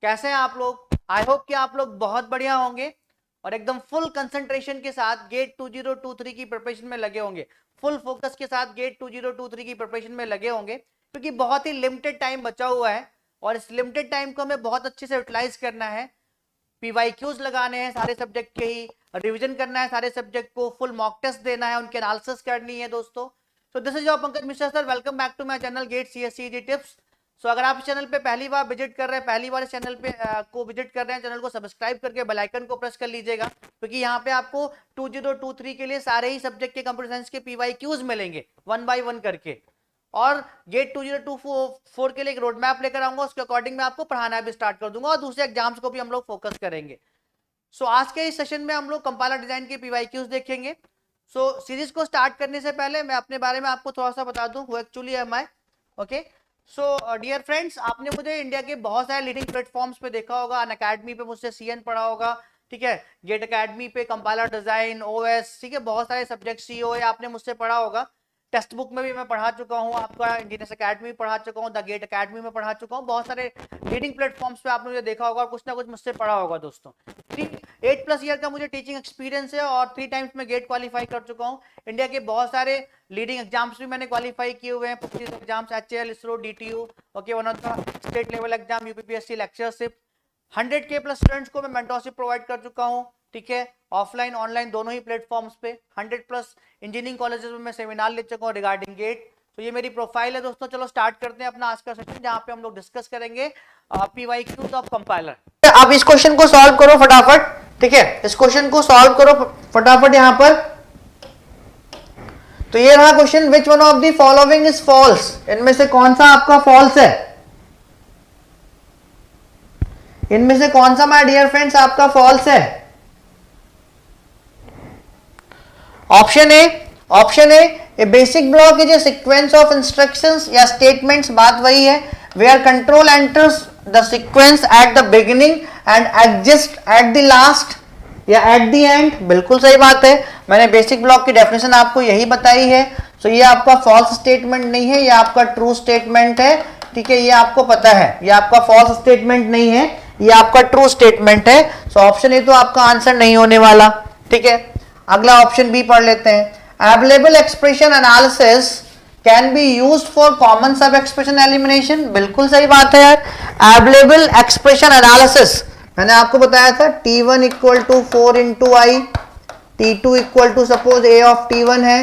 कैसे हैं आप लोग? आई होप कि आप लोग बहुत बढ़िया होंगे और एकदम फुल कंसंट्रेशन के साथ गेट 2023 की प्रिपरेशन में लगे होंगे। फुल फोकस के साथ गेट 2023 की प्रिपरेशन में लगे होंगे, क्योंकि बहुत ही लिमिटेड टाइम बचा हुआ है और इस लिमिटेड टाइम को हमें बहुत अच्छे से यूटिलाइज करना है। पीवाईक्यूज लगाने हैं सारे सब्जेक्ट के ही, रिवीजन करना है सारे सब्जेक्ट को, फुल मॉक टेस्ट देना है, उनके एनालिसिस करनी है दोस्तों। So this is your Pankaj Mishra sir, welcome back to my channel get CSCG tips. So अगर आप इस चैनल पे पहली बार विजिट कर रहे हैं, पहली बार इस चैनल पे को विजिट कर रहे हैं, चैनल को सब्सक्राइब करके बेल आइकन को प्रेस कर लीजिएगा, क्योंकि यहाँ पे आपको 2023 के लिए सारे ही सब्जेक्ट के कंप्यूटर साइंस के पीवाईक्यूज मिलेंगे 1 बाय 1 करके। और गेट 2024 के लिए एक रोड मैप लेकर आऊंगा, उसके अकॉर्डिंग मैं आपको पढ़ाना भी स्टार्ट कर दूंगा और दूसरे एग्जाम्स को भी हम लोग फोकस करेंगे। सो आज के इस सेशन में हम लोग कंपाइलर डिजाइन के पीवाईक्यूज देखेंगे। सो सीरीज को स्टार्ट करने से पहले मैं अपने बारे में आपको थोड़ा सा बता दूं, who actually am I. Okay, so dear friends, आपने मुझे इंडिया के बहुत सारे लीडिंग प्लेटफॉर्म्स पे देखा होगा। अनअकैडमी पे मुझसे सीएन पढ़ा होगा, ठीक है, गेट अकेडमी पे कंपाइलर डिजाइन, ओएस, ठीक है, बहुत सारे सब्जेक्ट सीओए आपने मुझसे पढ़ा होगा। टेक्स्ट बुक में भी मैं पढ़ा चुका हूँ आपका, इंजीनियर्स अकेडमी पढ़ा चुका हूँ, द गेट अकेडमी में पढ़ा चुका हूँ, बहुत सारे लीडिंग प्लेटफॉर्म्स पे आपने मुझे देखा होगा और कुछ ना कुछ मुझसे पढ़ा होगा दोस्तों। 8+ ईयर का मुझे टीचिंग एक्सपीरियंस है और 3 टाइम्स मैं गेट क्वालिफाई कर चुका हूँ। इंडिया के बहुत सारे लीडिंग एग्जाम्स भी मैंने क्वालिफाई किए हुए हैं, prestigious exams, HAL, ISRO, DTU, okay, one of the state level exam, UPPSC lectureship. 100K+ students को मैं मेंटरशिप प्रोवाइड कर चुका हूँ, ठीक है, ऑफलाइन ऑनलाइन दोनों ही प्लेटफॉर्म्स पे। 100+ इंजीनियरिंग कॉलेजेस में मैं सेमिनार ले चुका हूँ रिगार्डिंग गेट। तो ये मेरी प्रोफाइल है दोस्तों। चलो स्टार्ट करते हैं अपना आज का सेशन, जहाँ पे हम लोग डिस्कस करेंगे पीवाईक्यूज ऑफ कंपाइलर। आप इस क्वेश्चन को सॉल्व करो फटाफट, ठीक है, इस क्वेश्चन को सॉल्व करो फटाफट यहाँ पर। तो ये रहा question, which one of the following is false, इनमें से कौन सा आपका फॉल्स है? इनमें से कौन सा माय डियर फ्रेंड्स आपका फॉल्स है? Option A basic block is a sequence of instructions या स्टेटमेंट्स, बात वही है, where control enters the sequence at the beginning and exist at the last या एट द एंड। बिल्कुल सही बात है, मैंने बेसिक ब्लॉक की डेफिनेशन आपको यही बताई है। सो ये आपका फॉल्स स्टेटमेंट नहीं है, ये आपका ट्रू स्टेटमेंट है, ठीक है, ये आपको पता है, ये आपका फॉल्स स्टेटमेंट नहीं है, ये आपका ट्रू स्टेटमेंट है। सो ऑप्शन ए तो आपका आंसर नहीं होने वाला, ठीक है। अगला ऑप्शन बी पढ़ लेते हैं, available expression analysis can be used for common sub expression elimination. बिल्कुल सही बात है यार, अवेलेबल एक्सप्रेशन एनालिसिस मैंने आपको बताया था, T1 equal to 4 into I, T2 equal to suppose A of T1 है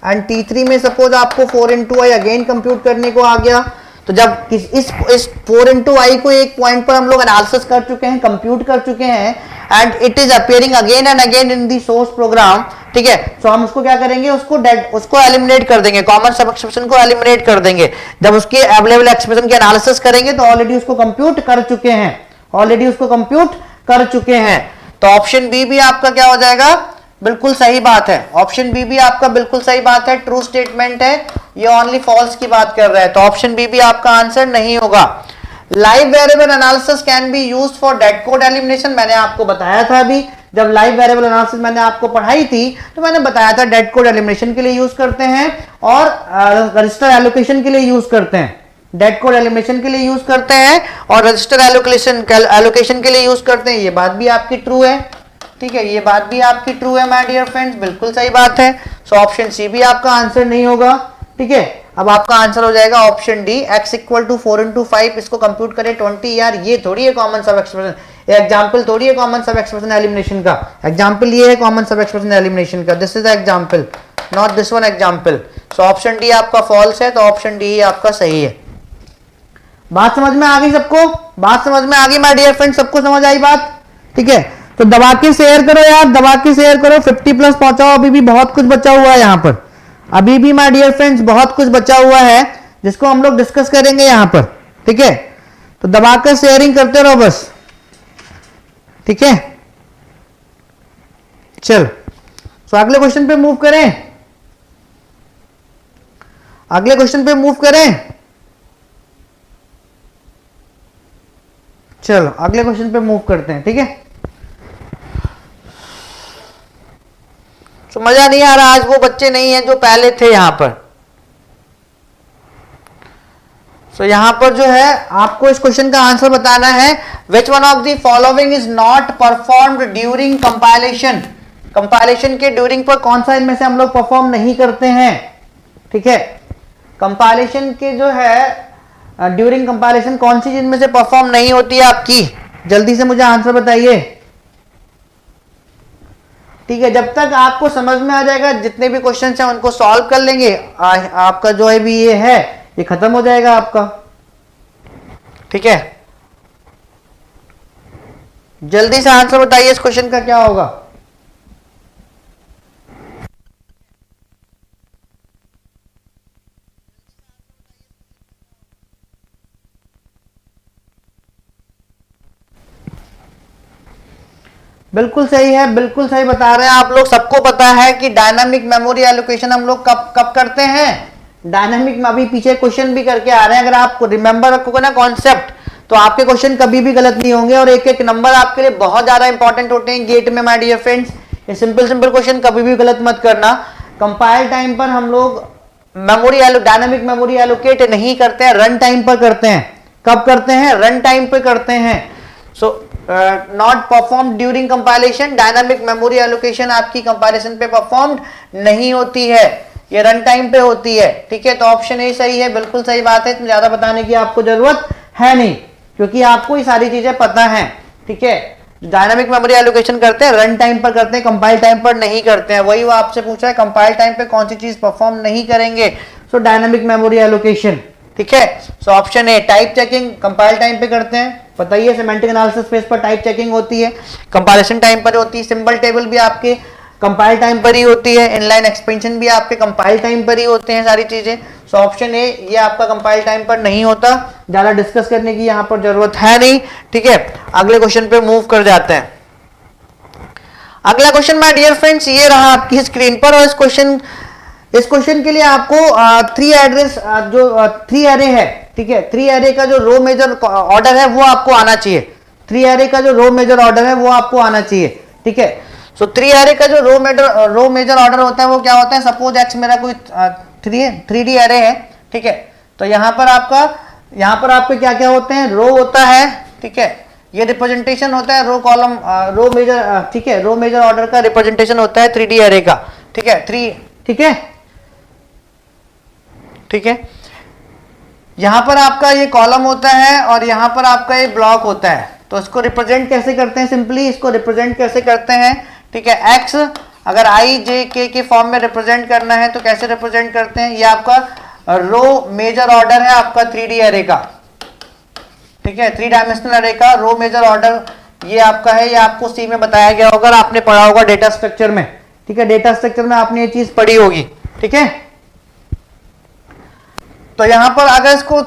एंड T3 में सपोज आपको 4 इंटू आई अगेन कंप्यूट करने को आ गया। तो जब इस 4 इंटू आई को एक पॉइंट पर हम लोग एनालिसिस कर चुके हैं, कंप्यूट कर चुके हैं and it is appearing again and again in the source program, ठीक है, तो हम उसको क्या करेंगे, उसको एलिमिनेट कर देंगे, कॉमन सब एक्सप्रेशन को एलिमिनेट कर देंगे। जब उसके अवेलेबल एक्सप्रेशन की एनालिसिस करेंगे तो ऑलरेडी उसको कंप्यूट कर चुके हैं, ऑलरेडी उसको कंप्यूट कर चुके हैं। तो ऑप्शन बी भी आपका क्या हो जाएगा, बिल्कुल सही बात है, ऑप्शन बी भी आपका बिल्कुल सही बात है, ट्रू स्टेटमेंट है, ये ओनली फॉल्स की बात कर रहा है, तो ऑप्शन बी भी आपका आंसर नहीं होगा। Live variable analysis can be used for dead code elimination, मैंने आपको बताया था अभी, जब लाइव वेरिएबल एनालिसिस मैंने आपको पढ़ाई थी तो मैंने बताया था डेड कोड एलिमिनेशन के लिए यूज करते हैं और रजिस्टर एलोकेशन के लिए यूज करते हैं, डेड कोड एलिमिनेशन के लिए यूज करते हैं और रजिस्टर एलोकेशन के लिए यूज करते हैं। ये बात भी आपकी ट्रू है, ठीक है, ये बात भी आपकी ट्रू है माय डियर फ्रेंड्स, बिल्कुल सही बात है। सो ऑप्शन सी भी आपका आंसर नहीं होगा, ठीक है। अब आपका आंसर हो जाएगा option D, x equal to 4 into 5, इसको कंप्यूट करें 20। यार ये थोड़ी है कॉमन सब एक्सप्रेशन, एग्जाम्पल थोड़ी है कॉमन सब एक्सप्रेशन एलिमिनेशन का, एग्जाम्पल ये है कॉमन सब एक्सप्रेशन एलिमिनेशन का, this is example not this one example. So option D आपका फॉल्स है, तो ऑप्शन डी आपका सही है। बात समझ में आ गई सबको? बात समझ में आ गई माय डियर फ्रेंड, सबको समझ आई बात, ठीक है। तो दबा के शेयर करो यार, दबा के शेयर करो, 50+ पहुंचाओ, अभी भी बहुत कुछ बचा हुआ है यहाँ पर, अभी भी माय डियर फ्रेंड्स बहुत कुछ बचा हुआ है जिसको हम लोग डिस्कस करेंगे यहाँ पर, ठीक है। तो दबाकर शेयरिंग करते रहो बस, ठीक है। चल, तो अगले क्वेश्चन पे मूव करें, अगले क्वेश्चन पे मूव करें, चलो अगले क्वेश्चन पे मूव करते हैं, ठीक है। तो मजा नहीं आ रहा, आज वो बच्चे नहीं हैं जो पहले थे यहां पर। सो यहां पर जो है आपको इस क्वेश्चन का आंसर बताना है, विच one of the following is not performed during compilation. Compilation के ड्यूरिंग पर कौन सा इनमें से हम लोग परफॉर्म नहीं करते हैं, ठीक है। कंपाइलेशन के जो है ड्यूरिंग कंपाइलेशन कौन सी चीज में से परफॉर्म नहीं होती है आपकी, जल्दी से मुझे आंसर बताइए, ठीक है। जब तक आपको समझ में आ जाएगा, जितने भी क्वेश्चन हैं उनको सॉल्व कर लेंगे, आपका जो है भी ये खत्म हो जाएगा आपका, ठीक है। जल्दी से आंसर बताइए इस क्वेश्चन का क्या होगा। बिल्कुल सही है, बिल्कुल सही बता रहे हैं आप लोग। सबको पता है कि डायनामिक मेमोरी एलोकेशन हम लोग कब करते हैं, डायनामिक में। अभी पीछे क्वेश्चन भी करके आ रहे हैं, अगर आपको रिमेंबर रखोगे ना कॉन्सेप्ट, तो आपके क्वेश्चन कभी भी गलत नहीं होंगे और एक एक नंबर आपके लिए बहुत ज्यादा इंपॉर्टेंट होते हैं गेट में माय डियर फ्रेंड्स। ये सिंपल क्वेश्चन कभी भी गलत मत करना। कंपाइल टाइम पर हम लोग डायनामिक मेमोरी एलोकेट नहीं करते हैं, रन टाइम पर करते हैं। कब करते हैं, रन टाइम पर करते हैं। So not perform during compilation, dynamic memory allocation आपकी कंपाइलेशन पे परफॉर्म्ड नहीं होती है, ये रन टाइम पे होती है, ठीक है। तो ऑप्शन ए सही है, बिल्कुल सही बात है, इसमें ज्यादा बताने की आपको जरूरत है नहीं, क्योंकि आपको ये सारी चीजें पता हैं, ठीक है। डायनामिक मेमोरी एलोकेशन करते हैं, रन टाइम पर करते हैं, कंपाइल टाइम पर नहीं करते हैं। वही वो आपसे पूछा है, कंपाइल टाइम पे कौन सी चीज परफॉर्म नहीं करेंगे, सो डायनामिक मेमोरी एलोकेशन, ठीक है। So option A, type checking compile time पे करते हैं, बताइए। सिमेंटिक एनालिसिस फेज पर टाइप चेकिंग होती है, कंपाइलेशन टाइम पर होती है। सिंबल टेबल भी आपके कंपाइल टाइम पर ही होती है, इनलाइन एक्सपेंशन भी आपके कंपाइल टाइम पर ही होते हैं, सारी चीजें। सो ऑप्शन ए, ये आपका कंपाइल टाइम पर नहीं होता, ज्यादा डिस्कस करने की यहाँ पर जरूरत है नहीं, ठीक है। अगले क्वेश्चन पे मूव कर जाते हैं। अगला क्वेश्चन माय डियर फ्रेंड्स ये रहा आपकी स्क्रीन पर, और इस क्वेश्चन के लिए आपको थ्री एरे है, ठीक है। थ्री एरे का जो रो मेजर ऑर्डर है वो आपको आना चाहिए, थ्री एरे का जो रो मेजर ऑर्डर है वो आपको आना चाहिए, ठीक है। सो थ्री एरे का जो रो मेजर ऑर्डर होता है वो क्या होता है, सपोज एक्स मेरा कोई 3D एरे है, ठीक है। तो यहाँ पर आपके क्या क्या होते हैं, रो होता है, ठीक है। ये रिप्रेजेंटेशन होता है रो कॉलम, रो मेजर, ठीक है। रो मेजर ऑर्डर का रिप्रेजेंटेशन होता है 3D एरे का, ठीक है। ठीक है। यहां पर आपका ये कॉलम होता है और यहां पर आपका ये ब्लॉक होता है। तो इसको रिप्रेजेंट कैसे करते हैं, सिंपली इसको रिप्रेजेंट कैसे करते हैं, ठीक है। एक्स अगर आई जे के फॉर्म में रिप्रेजेंट करना है तो कैसे रिप्रेजेंट करते हैं, ये आपका रो मेजर ऑर्डर है आपका 3D एरे का, ठीक है। 3 डायमेंशनल एरे का रो मेजर ऑर्डर ये आपका है, ये आपको सी में बताया गया होगा, आपने पढ़ा होगा डेटा स्ट्रक्चर में, ठीक है। डेटा स्ट्रक्चर में आपने ये चीज पढ़ी होगी, ठीक है। तो यहां पर अगर इसको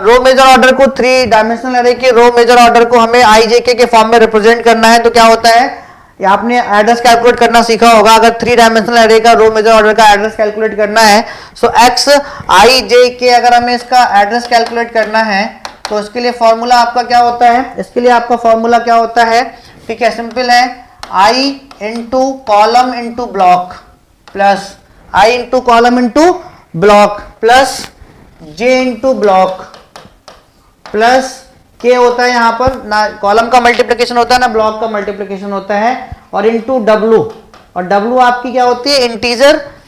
रो मेजर ऑर्डर को 3 डायमेंशनल एरे के रो मेजर ऑर्डर को हमें आईजेके के फॉर्म में रिप्रेजेंट करना है तो क्या होता है, आपने एड्रेस कैलकुलेट करना सीखा होगा। अगर 3 डायमेंशनल एरे का रो मेजर ऑर्डर का एड्रेस कैलकुलेट करना है, सो एक्स आई जे के अगर हमें इसका एड्रेस कैलकुलेट करना है तो इसके लिए फॉर्मूला आपका क्या होता है, इसके लिए आपका फॉर्मूला क्या होता है, ठीक है। सिंपल है, i into column into block plus i into column into block plus j into block plus k होता है, यहां पर ना कॉलम का मल्टीप्लिकेशन होता है ना ब्लॉक का मल्टीप्लिकेशन होता है, और इंटू डब्लू, और डब्लू आपकी क्या होती है,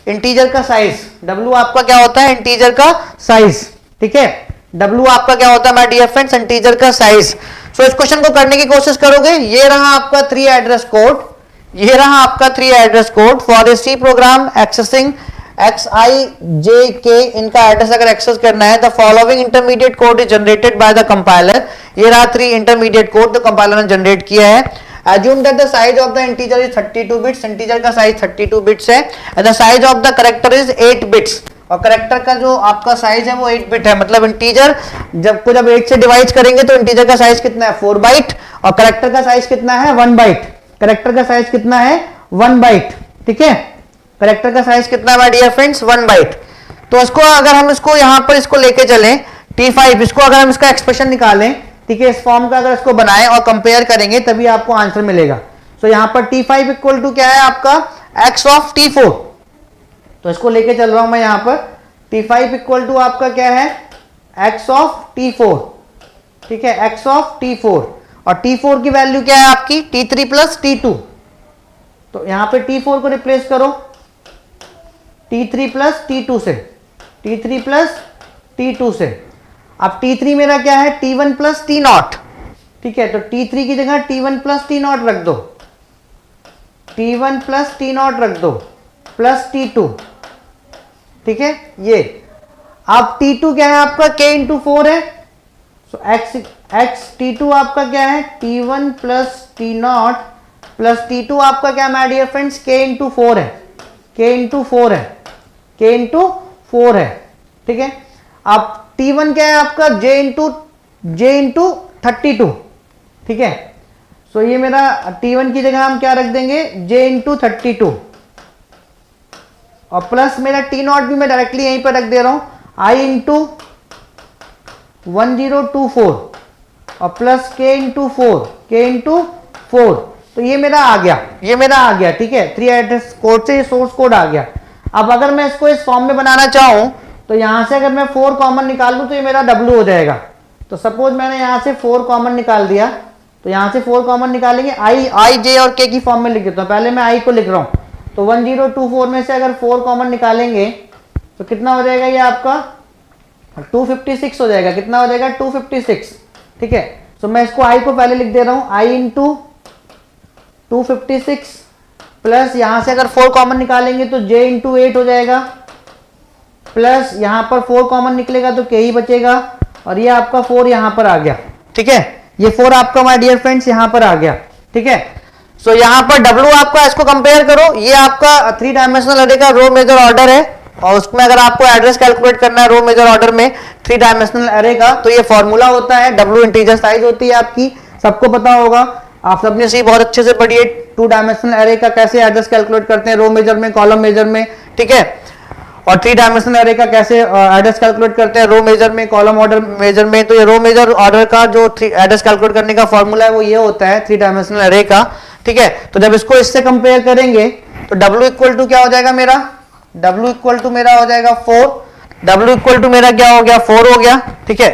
इंटीजर का साइज। डब्लू आपका क्या होता है, इंटीजर का साइज, ठीक है। डब्लू आपका क्या होता है माय डियर फ्रेंड्स, इंटीजर का साइज। सो इस क्वेश्चन को करने की कोशिश करोगे, ये रहा आपका 3 एड्रेस कोड, ये रहा आपका 3 address code for a C program accessing x i j k, इनका एड्रेस अगर एक्सेस करना है, the following intermediate code is generated by the compiler. ये रहा 3 इंटरमीडिएट कोड जो कंपाइलर ने जनरेट किया है। Assume that the size of the integer is 32 bits, integer का साइज 32 बिट्स है, and the size of the character is 8 bits, और character का जो आपका साइज है वो 8 बिट है। मतलब इंटीजर जब 8 से डिवाइड करेंगे तो इंटीजर का साइज कितना है, 4 बाइट, और करेक्टर का साइज कितना है, 1 बाइट। करेक्टर का साइज कितना है, 1 बाइट, ठीक है। करेक्टर का साइज कितना है माय डियर फ्रेंड्स, 1 बाइट। तो इसको अगर हम इसको यहां पर इसको लेके चलें T5, इसको अगर हम इसका एक्सप्रेशन निकालें, ठीक है, इस फॉर्म का अगर इसको बनाएं और कंपेयर करेंगे तभी आपको आंसर मिलेगा। तो यहां पर T5 इक्वल टू क्या है आपका, x ऑफ T4। तो इसको लेके चल रहा हूं मैं यहां पर, T5 इक्वल टू आपका क्या है, x ऑफ t4, ठीक है, x ऑफ t4, और t4 की वैल्यू क्या है आपकी t3 प्लस t2, तो यहां पे t4 को रिप्लेस करो t3 प्लस t2 से, t3 प्लस t2 से। अब t3 मेरा क्या है t1 प्लस t0, ठीक है, तो t3 की जगह t1 प्लस t0 रख दो, t1 प्लस t0 रख दो, प्लस t2, ठीक है ये। अब t2 क्या है आपका k इंटू 4 है, सो x t2 आपका क्या है t1 plus t0 plus t2 आपका क्या my dear friends k into 4 है, k इंटू 4 है, k इंटू 4 है, ठीक है। अब t1 क्या है आपका j इंटू 32, ठीक है, सो ये मेरा t1 की जगह हम क्या रख देंगे j इंटू 32, और प्लस मेरा t0 भी मैं डायरेक्टली यहीं पर रख दे रहा हूं i इंटू 1024 और प्लस k इंटू 4, तो ये मेरा आ गया, ठीक है, 3 एड्रेस कोड से सोर्स कोड आ गया। अब अगर मैं इसको इस फॉर्म में बनाना चाहूं तो यहां से अगर मैं 4 कॉमन निकाल लूं तो ये मेरा w हो जाएगा। तो सपोज मैंने यहां से 4 कॉमन निकाल दिया, तो यहां से 4 कॉमन निकालेंगे, i j और k की फॉर्म में लिख देता हूं, पहले मैं i को लिख रहा हूं, तो 1024 में से अगर 4 कॉमन निकालेंगे तो कितना हो जाएगा ये आपका 256 हो जाएगा, कितना हो जाएगा 256, ठीक है। तो मैं इसको i को पहले लिख दे रहा हूं, i इंटू 256 प्लस यहां से अगर 4 कॉमन निकालेंगे तो j इंटू 8 हो जाएगा, प्लस यहां पर 4 कॉमन निकलेगा तो k ही बचेगा, और ये आपका 4 यहां पर आ गया, ठीक है, ये 4 आपका माय डियर फ्रेंड्स यहां पर आ गया, ठीक है। सो यहां पर w आपका, इसको कंपेयर करो, ये आपका 3 डायमेंशनल अरे का रो मेजर ऑर्डर है, और उसमें अगर आपको एड्रेस कैलकुलेट करना है रो मेजर ऑर्डर में 3 डायमेंशनल अरे का, तो ये फॉर्मूला होता है, w इंटीजर साइज होती है आपकी, सबको पता होगा, आप सबने से बहुत अच्छे से पढ़िए 2 डायमेंशनल अरे का कैसे एड्रेस कैलकुलेट करते हैं रो मेजर में, कॉलम मेजर में, ठीक है, और 3 डायमेंशनल अरे का कैसे एड्रेस कैलकुलेट करते हैं रो मेजर में, कॉलम ऑर्डर मेजर में। तो ये रो मेजर ऑर्डर का जो एड्रेस कैलकुलेट करने का फॉर्मूला है वो ये होता है 3 डायमेंशनल अरे का, ठीक है। तो जब इसको इससे कंपेयर करेंगे तो w इक्वल टू क्या हो जाएगा मेरा, w इक्वल टू मेरा हो जाएगा 4, w इक्वल टू मेरा क्या हो गया 4 हो गया, ठीक है,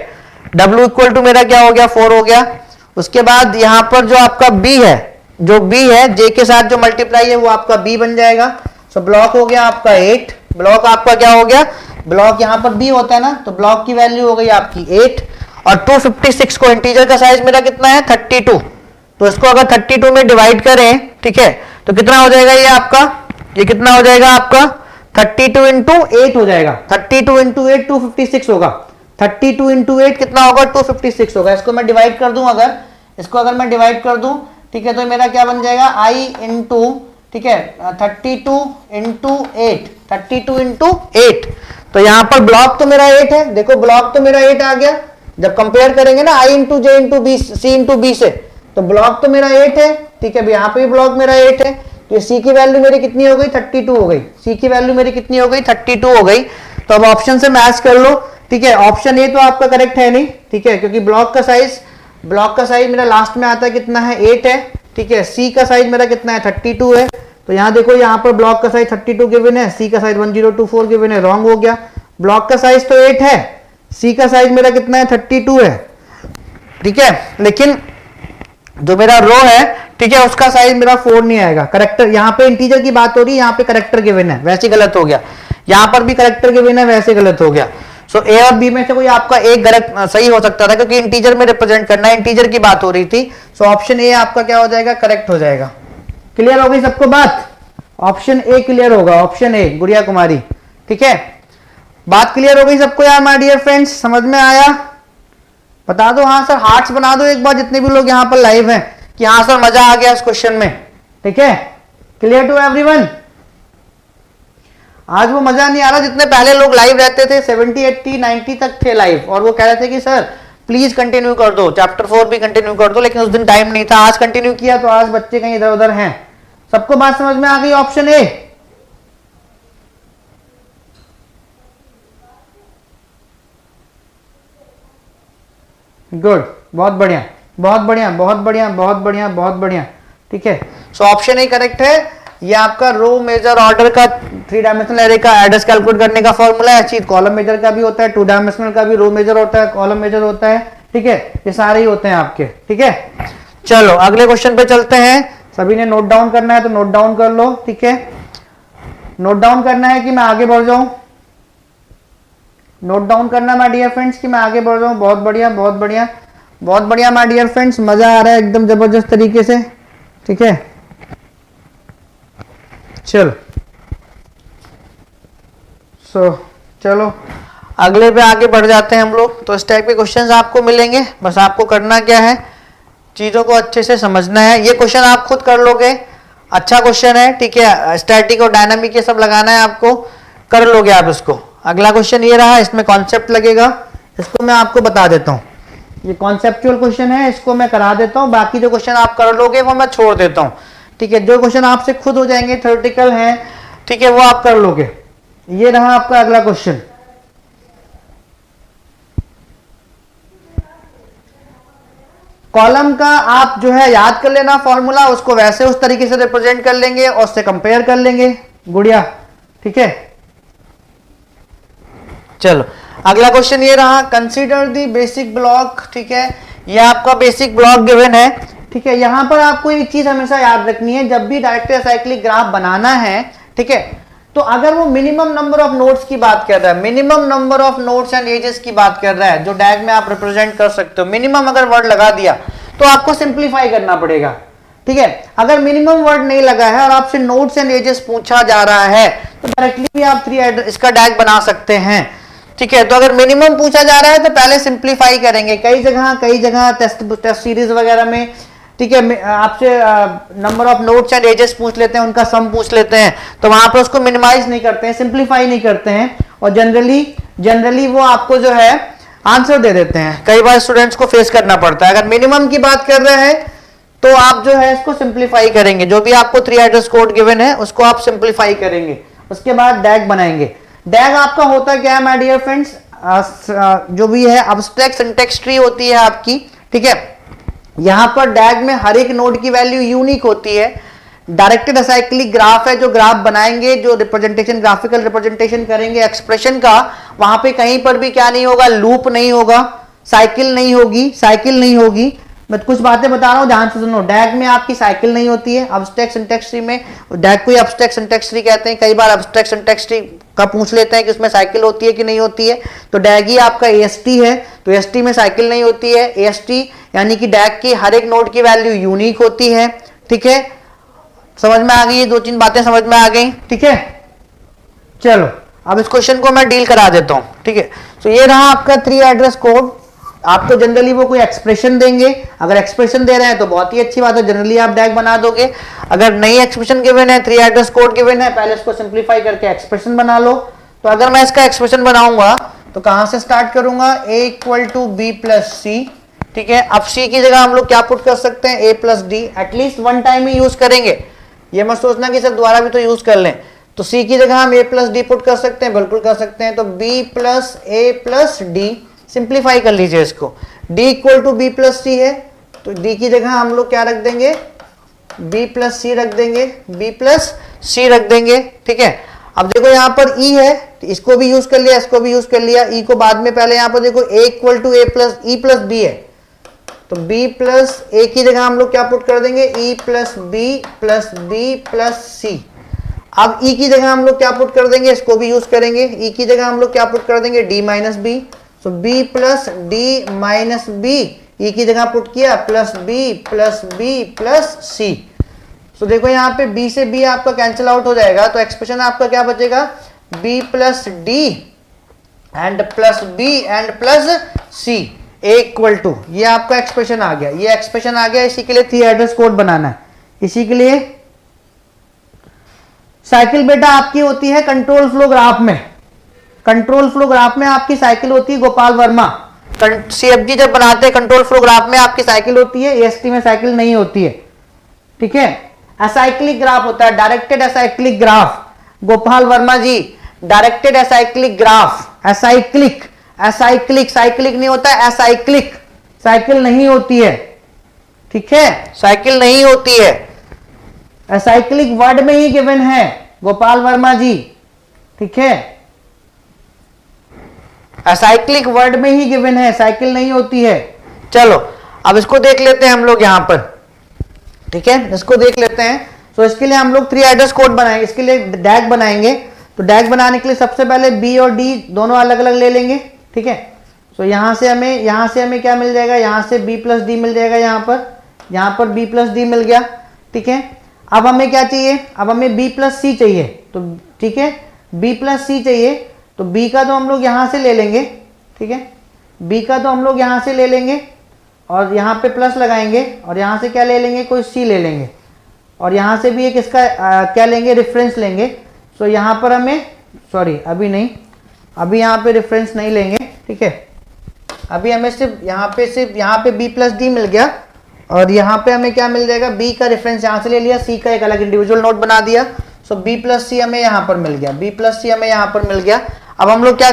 w इक्वल टू मेरा क्या हो गया 4 हो गया। उसके बाद यहां पर जो आपका b है, जो b है j के साथ जो मल्टीप्लाई है वो आपका b बन जाएगा। सो ब्लॉक हो गया आपका 8, ब्लॉक आपका क्या हो गया, ब्लॉक यहां पर b होता है ना, तो ब्लॉक की वैल्यू हो गई आपकी 8, और 256 को, इंटीजर का साइज मेरा कितना है 32, तो इसको अगर 32 में डिवाइड करें, ठीक है, तो कितना हो जाएगा ये आपका, ये कितना हो जाएगा आपका 32 इंटू 8 हो जाएगा, 32 इंटू 8 256 होगा, 32 इंटू 8 कितना होगा 256 होगा। इसको मैं डिवाइड कर दूं, इसको अगर मैं डिवाइड कर दूं, ठीक है, तो मेरा क्या बन जाएगा i इंटू, ठीक है, 32 इंटू 8, 32 इंटू 8, तो यहां पर ब्लॉक तो मेरा 8 है, देखो ब्लॉक तो मेरा 8 आ गया। जब कंपेयर करेंगे ना i into j into B, c into B से, तो ब्लॉक तो मेरा 8 है, ठीक है, यहाँ पे भी ब्लॉक मेरा 8 है, तो c की वैल्यू मेरी कितनी हो गई 32 हो गई, c की वैल्यू मेरी कितनी हो गई 32 हो गई। तो अब ऑप्शन से मैच कर लो, ठीक है, ऑप्शन ए तो आपका करेक्ट है नहीं, ठीक है, क्योंकि ब्लॉक का साइज मेरा लास्ट में आता है कितना है 8 है, ठीक है, सी का साइज मेरा कितना है 32 है, तो यहाँ देखो यहाँ पर ब्लॉक का साइज 32 गिवन है, सी का साइज 1024 गिवन है, रॉन्ग हो गया, ब्लॉक का साइज तो 8 है, सी का साइज मेरा कितना है 32 है, ठीक है, लेकिन जो मेरा रो है, ठीक है, उसका साइज मेरा 4 नहीं आएगा। करेक्टर, यहाँ पे इंटीजर की बात हो रही है, यहाँ पे करेक्टर गिवन है, वैसे गलत हो गया, यहाँ पर भी करेक्टर गिवन है, वैसे गलत हो गया। सो ए और बी में से कोई आपका एक गलत सही हो सकता था, क्योंकि इंटीजर में रिप्रेजेंट करना है, इंटीजर की बात हो रही थी। सो ऑप्शन ए आपका क्या हो जाएगा करेक्ट हो जाएगा। क्लियर हो गई सबको बात, ऑप्शन ए क्लियर होगा, ऑप्शन ए गुड़िया कुमारी, ठीक है, बात क्लियर हो गई सबको यार माय डियर फ्रेंड्स, समझ में आया, बता दो हाँ सर, हार्ट्स बना दो एक बार जितने भी लोग यहाँ पर लाइव हैं कि हाँ सर मजा आ गया इस क्वेश्चन में, ठीक है, क्लियर टू एवरीवन। आज वो मजा नहीं आ रहा जितने पहले लोग लाइव रहते थे, 70 80 90 तक थे लाइव, और वो कह रहे थे कि सर प्लीज कंटिन्यू कर दो, चैप्टर 4 भी कंटिन्यू कर दो, लेकिन उस दिन टाइम नहीं था, आज कंटिन्यू किया तो आज बच्चे कहीं इधर उधर हैं। सबको बात समझ में आ गई, ऑप्शन ए, गुड, बहुत बढ़िया बहुत बढ़िया बहुत बढ़िया बहुत बढ़िया बहुत बढ़िया, ठीक है। सो ऑप्शन ए करेक्ट है, ये आपका रो मेजर ऑर्डर का 3 डायमेंशनल एरे का एड्रेस कैलकुलेट करने का फॉर्मूला है। चीज कॉलम मेजर का भी होता है, 2 डायमेंशनल का भी रो मेजर होता है, कॉलम मेजर होता है, ठीक है, ये सारे ही होते हैं आपके, ठीक है। चलो अगले क्वेश्चन पे चलते हैं। सभी ने नोट डाउन करना है तो नोट डाउन कर लो, ठीक है। नोट डाउन करना है कि मैं आगे बढ़ जाऊं, नोट डाउन करना माय डियर फ्रेंड्स कि मैं आगे बढ़ जाऊं। बहुत बढ़िया, बहुत बढ़िया, बहुत बढ़िया माय डियर फ्रेंड्स, मजा आ रहा है एकदम जबरदस्त तरीके से, ठीक है। चलो चलो अगले पे आगे बढ़ जाते हैं हम लोग। तो इस टाइप के क्वेश्चंस आपको मिलेंगे, बस आपको करना क्या है, चीजों को अच्छे से समझना है। ये क्वेश्चन आप खुद कर लोगे, अच्छा क्वेश्चन है, ठीक है। स्टैटिक और डायनामिक ये सब लगाना है आपको, कर लोगे आप इसको। अगला क्वेश्चन ये रहा, इसमें कॉन्सेप्ट लगेगा, इसको मैं आपको बता देता हूँ। ये कॉन्सेप्चुअल क्वेश्चन है, इसको मैं करा देता हूँ, बाकी जो क्वेश्चन आप कर लोगे वो मैं छोड़ देता हूँ, ठीक है। जो क्वेश्चन आपसे खुद हो जाएंगे, थ्योरेटिकल है, ठीक है, वो आप कर लोगे। ये रहा आपका अगला क्वेश्चन। कॉलम का आप जो है याद कर लेना फॉर्मूला, उसको वैसे उस तरीके से रिप्रेजेंट कर लेंगे और उससे कंपेयर कर लेंगे, गुड़िया, ठीक है। चलो अगला क्वेश्चन ये रहा, कंसीडर द बेसिक ब्लॉक, ठीक है। ये आपका बेसिक ब्लॉक गिवन है, ठीक है। यहां पर आपको एक चीज हमेशा याद रखनी है, जब भी डायरेक्ट एसाइक्लिक ग्राफ बनाना है, ठीक है, तो अगर वो मिनिमम नंबर ऑफ नोड्स की बात कर रहा है, minimum number of nodes and edges की बात कर रहा है, जो डैग में आप रिप्रेजेंट कर सकते हो, मिनिमम अगर वर्ड लगा दिया तो आपको सिंप्लीफाई करना पड़ेगा, ठीक है। अगर मिनिमम वर्ड नहीं लगा है और आपसे नोड्स एंड एजेस पूछा जा रहा है तो डायरेक्टली भी आप 3 इसका डैग बना सकते हैं, ठीक है। तो अगर मिनिमम पूछा जा रहा है तो पहले सिंप्लीफाई करेंगे। कई जगह टेस्ट सीरीज वगैरह में, ठीक है, आपसे number of nodes and edges पूछ लेते हैं, उनका सम पूछ लेते हैं, तो वहां पर उसको मिनिमाइज नहीं करते हैं, सिंप्लीफाई नहीं करते हैं, और जनरली वो आपको जो है आंसर दे देते हैं। कई बार स्टूडेंट्स को फेस करना पड़ता है। अगर मिनिमम की बात कर रहे हैं तो आप जो है इसको सिंप्लीफाई करेंगे, जो भी आपको 3 एड्रेस कोड गिवन है उसको आप सिंप्लीफाई करेंगे, उसके बाद डैग बनाएंगे। डैग आपका होता क्या है माय डियर फ्रेंड्स, जो भी है अब्स्ट्रैक्ट सिंटैक्स ट्री होती है आपकी, ठीक है। यहां पर डैग में हर एक नोड की वैल्यू यूनिक होती है। डायरेक्टेड एसाइक्लिक ग्राफ है, जो ग्राफ बनाएंगे, जो रिप्रेजेंटेशन, ग्राफिकल रिप्रेजेंटेशन करेंगे एक्सप्रेशन का, वहां पे कहीं पर भी क्या नहीं होगा, लूप नहीं होगा, साइकिल नहीं होगी। मैं कुछ बातें बता रहा हूं, ध्यान से सुनो। डैग में आपकी साइकिल नहीं होती है, अब्स्ट्रैक्ट सिंटैक्स ट्री में। डैग को अब्स्ट्रैक्ट सिंटैक्स ट्री कहते हैं। कई बार अब्स्ट्रैक्ट सिंटैक्स ट्री का पूछ लेते हैं कि उसमें साइकिल होती है कि नहीं होती है, तो डैग ही आपका एएसटी है, तो एएसटी में साइकिल नहीं होती है। एएसटी यानी कि डैग की हर एक नोड की वैल्यू यूनिक होती है, ठीक है। समझ में आ गई, ये 2-3 बातें समझ में आ गई, ठीक है। चलो अब इस क्वेश्चन को मैं डील करा देता हूं, ठीक है। तो ये रहा आपका 3 एड्रेस कोड। आपको जनरली वो कोई एक्सप्रेशन देंगे, अगर एक्सप्रेशन दे रहे हैं तो बहुत ही अच्छी बात है, जनरली आप डैग बना दोगे। अगर नई एक्सप्रेशन गिवन है, 3 एड्रेस कोड गिवन है, पहले इसको सिंप्लीफाई करके एक्सप्रेशन बना लो। तो अगर मैं इसका एक्सप्रेशन बनाऊंगा तो कहां से स्टार्ट करूंगा, a = b + c, ठीक है। अब c की जगह हम लोग क्या पुट कर सकते हैं, a + d, at least 1 time he use करेंगे, ये मत सोचना कि सर दोबारा भी तो यूज कर लें। तो c की जगह हम a + d पुट कर सकते हैं, बिल्कुल कर सकते हैं। तो b + a + d, सिंप्लीफाई कर लीजिए इसको। d = b + c है, तो d की जगह हम लोग क्या रख देंगे, b + c रख देंगे, b + c रख देंगे, ठीक है। अब देखो यहाँ पर e है, तो इसको भी यूज कर लिया, इसको भी यूज कर लिया, e को बाद में। पहले यहाँ पर देखो a = a + e + b है, तो b + a की जगह हम लोग क्या पुट कर देंगे, e + b + b + c। अब e की जगह हम लोग क्या पुट कर देंगे, इसको भी यूज करेंगे। e की जगह हम लोग क्या पुट कर देंगे, d - b, तो b + d - b, e की जगह पुट किया, +b + b + c। तो देखो यहाँ पे b से b आपका कैंसिल आउट हो जाएगा, तो एक्सप्रेशन आपका क्या बचेगा, b + d and +b and +c = ये आपका एक्सप्रेशन आ गया, ये एक्सप्रेशन आ गया। इसी के लिए 3 एड्रेस कोड बनाना है। इसी के लिए साइकिल बेटा आपकी होती है कंट्रोल फ्लो ग्राफ में, कंट्रोल फ्लो ग्राफ में आपकी साइकिल होती है गोपाल वर्मा। सीएफजी जब बनाते हैं कंट्रोल फ्लो ग्राफ में आपकी साइकिल होती है, एएसटी में साइकिल नहीं होती है, ठीक है। एसाइक्लिक ग्राफ होता है, directed acyclic graph, Gopal Verma ji, directed acyclic graph, acyclic नहीं होता है, एसाइक्लिक, साइकिल नहीं होती है, ठीक है, साइकिल नहीं होती है। असाइक्लिक वर्ड में ही गिवन है गोपाल वर्मा जी, ठीक है, असाइक्लिक वर्ड में ही गिवन है, साइकिल नहीं होती है। चलो अब इसको देख लेते हैं हम लोग यहां पर, ठीक है, इसको देख लेते हैं। तो इसके लिए हम लोग 3 एड्रेस कोड बनाएंगे, इसके लिए डैग बनाएंगे। तो डैग बनाने के लिए सबसे पहले बी और डी दोनों अलग अलग ले लेंगे, ठीक है। तो यहां से हमें क्या मिल जाएगा, यहां से बी प्लस डी मिल जाएगा, यहां पर बी प्लस डी मिल गया, ठीक है। अब हमें क्या चाहिए, अब हमें बी प्लस सी चाहिए, तो ठीक है, बी प्लस सी चाहिए, तो बी का तो हम लोग यहां से ले लेंगे, ठीक है, बी का तो हम लोग यहां से ले लेंगे और यहां पे प्लस लगाएंगे और यहां से क्या ले लेंगे, कोई सी ले लेंगे और यहां से भी एक इसका क्या लेंगे, रेफरेंस लेंगे। तो यहां पर हमें सॉरी अभी नहीं, अभी यहां पे रेफरेंस नहीं लेंगे, ठीक है, अभी हमें सिर्फ यहाँ पे बी प्लस डी मिल गया और यहाँ पे हमें क्या मिल जाएगा, बी का रेफरेंस यहाँ से ले लिया, सी का एक अलग इंडिविजुअल नोट बना दिया। सो बी प्लस सी हमें यहाँ पर मिल गया, बी प्लस सी हमें यहाँ पर मिल गया। अब हम लोग क्या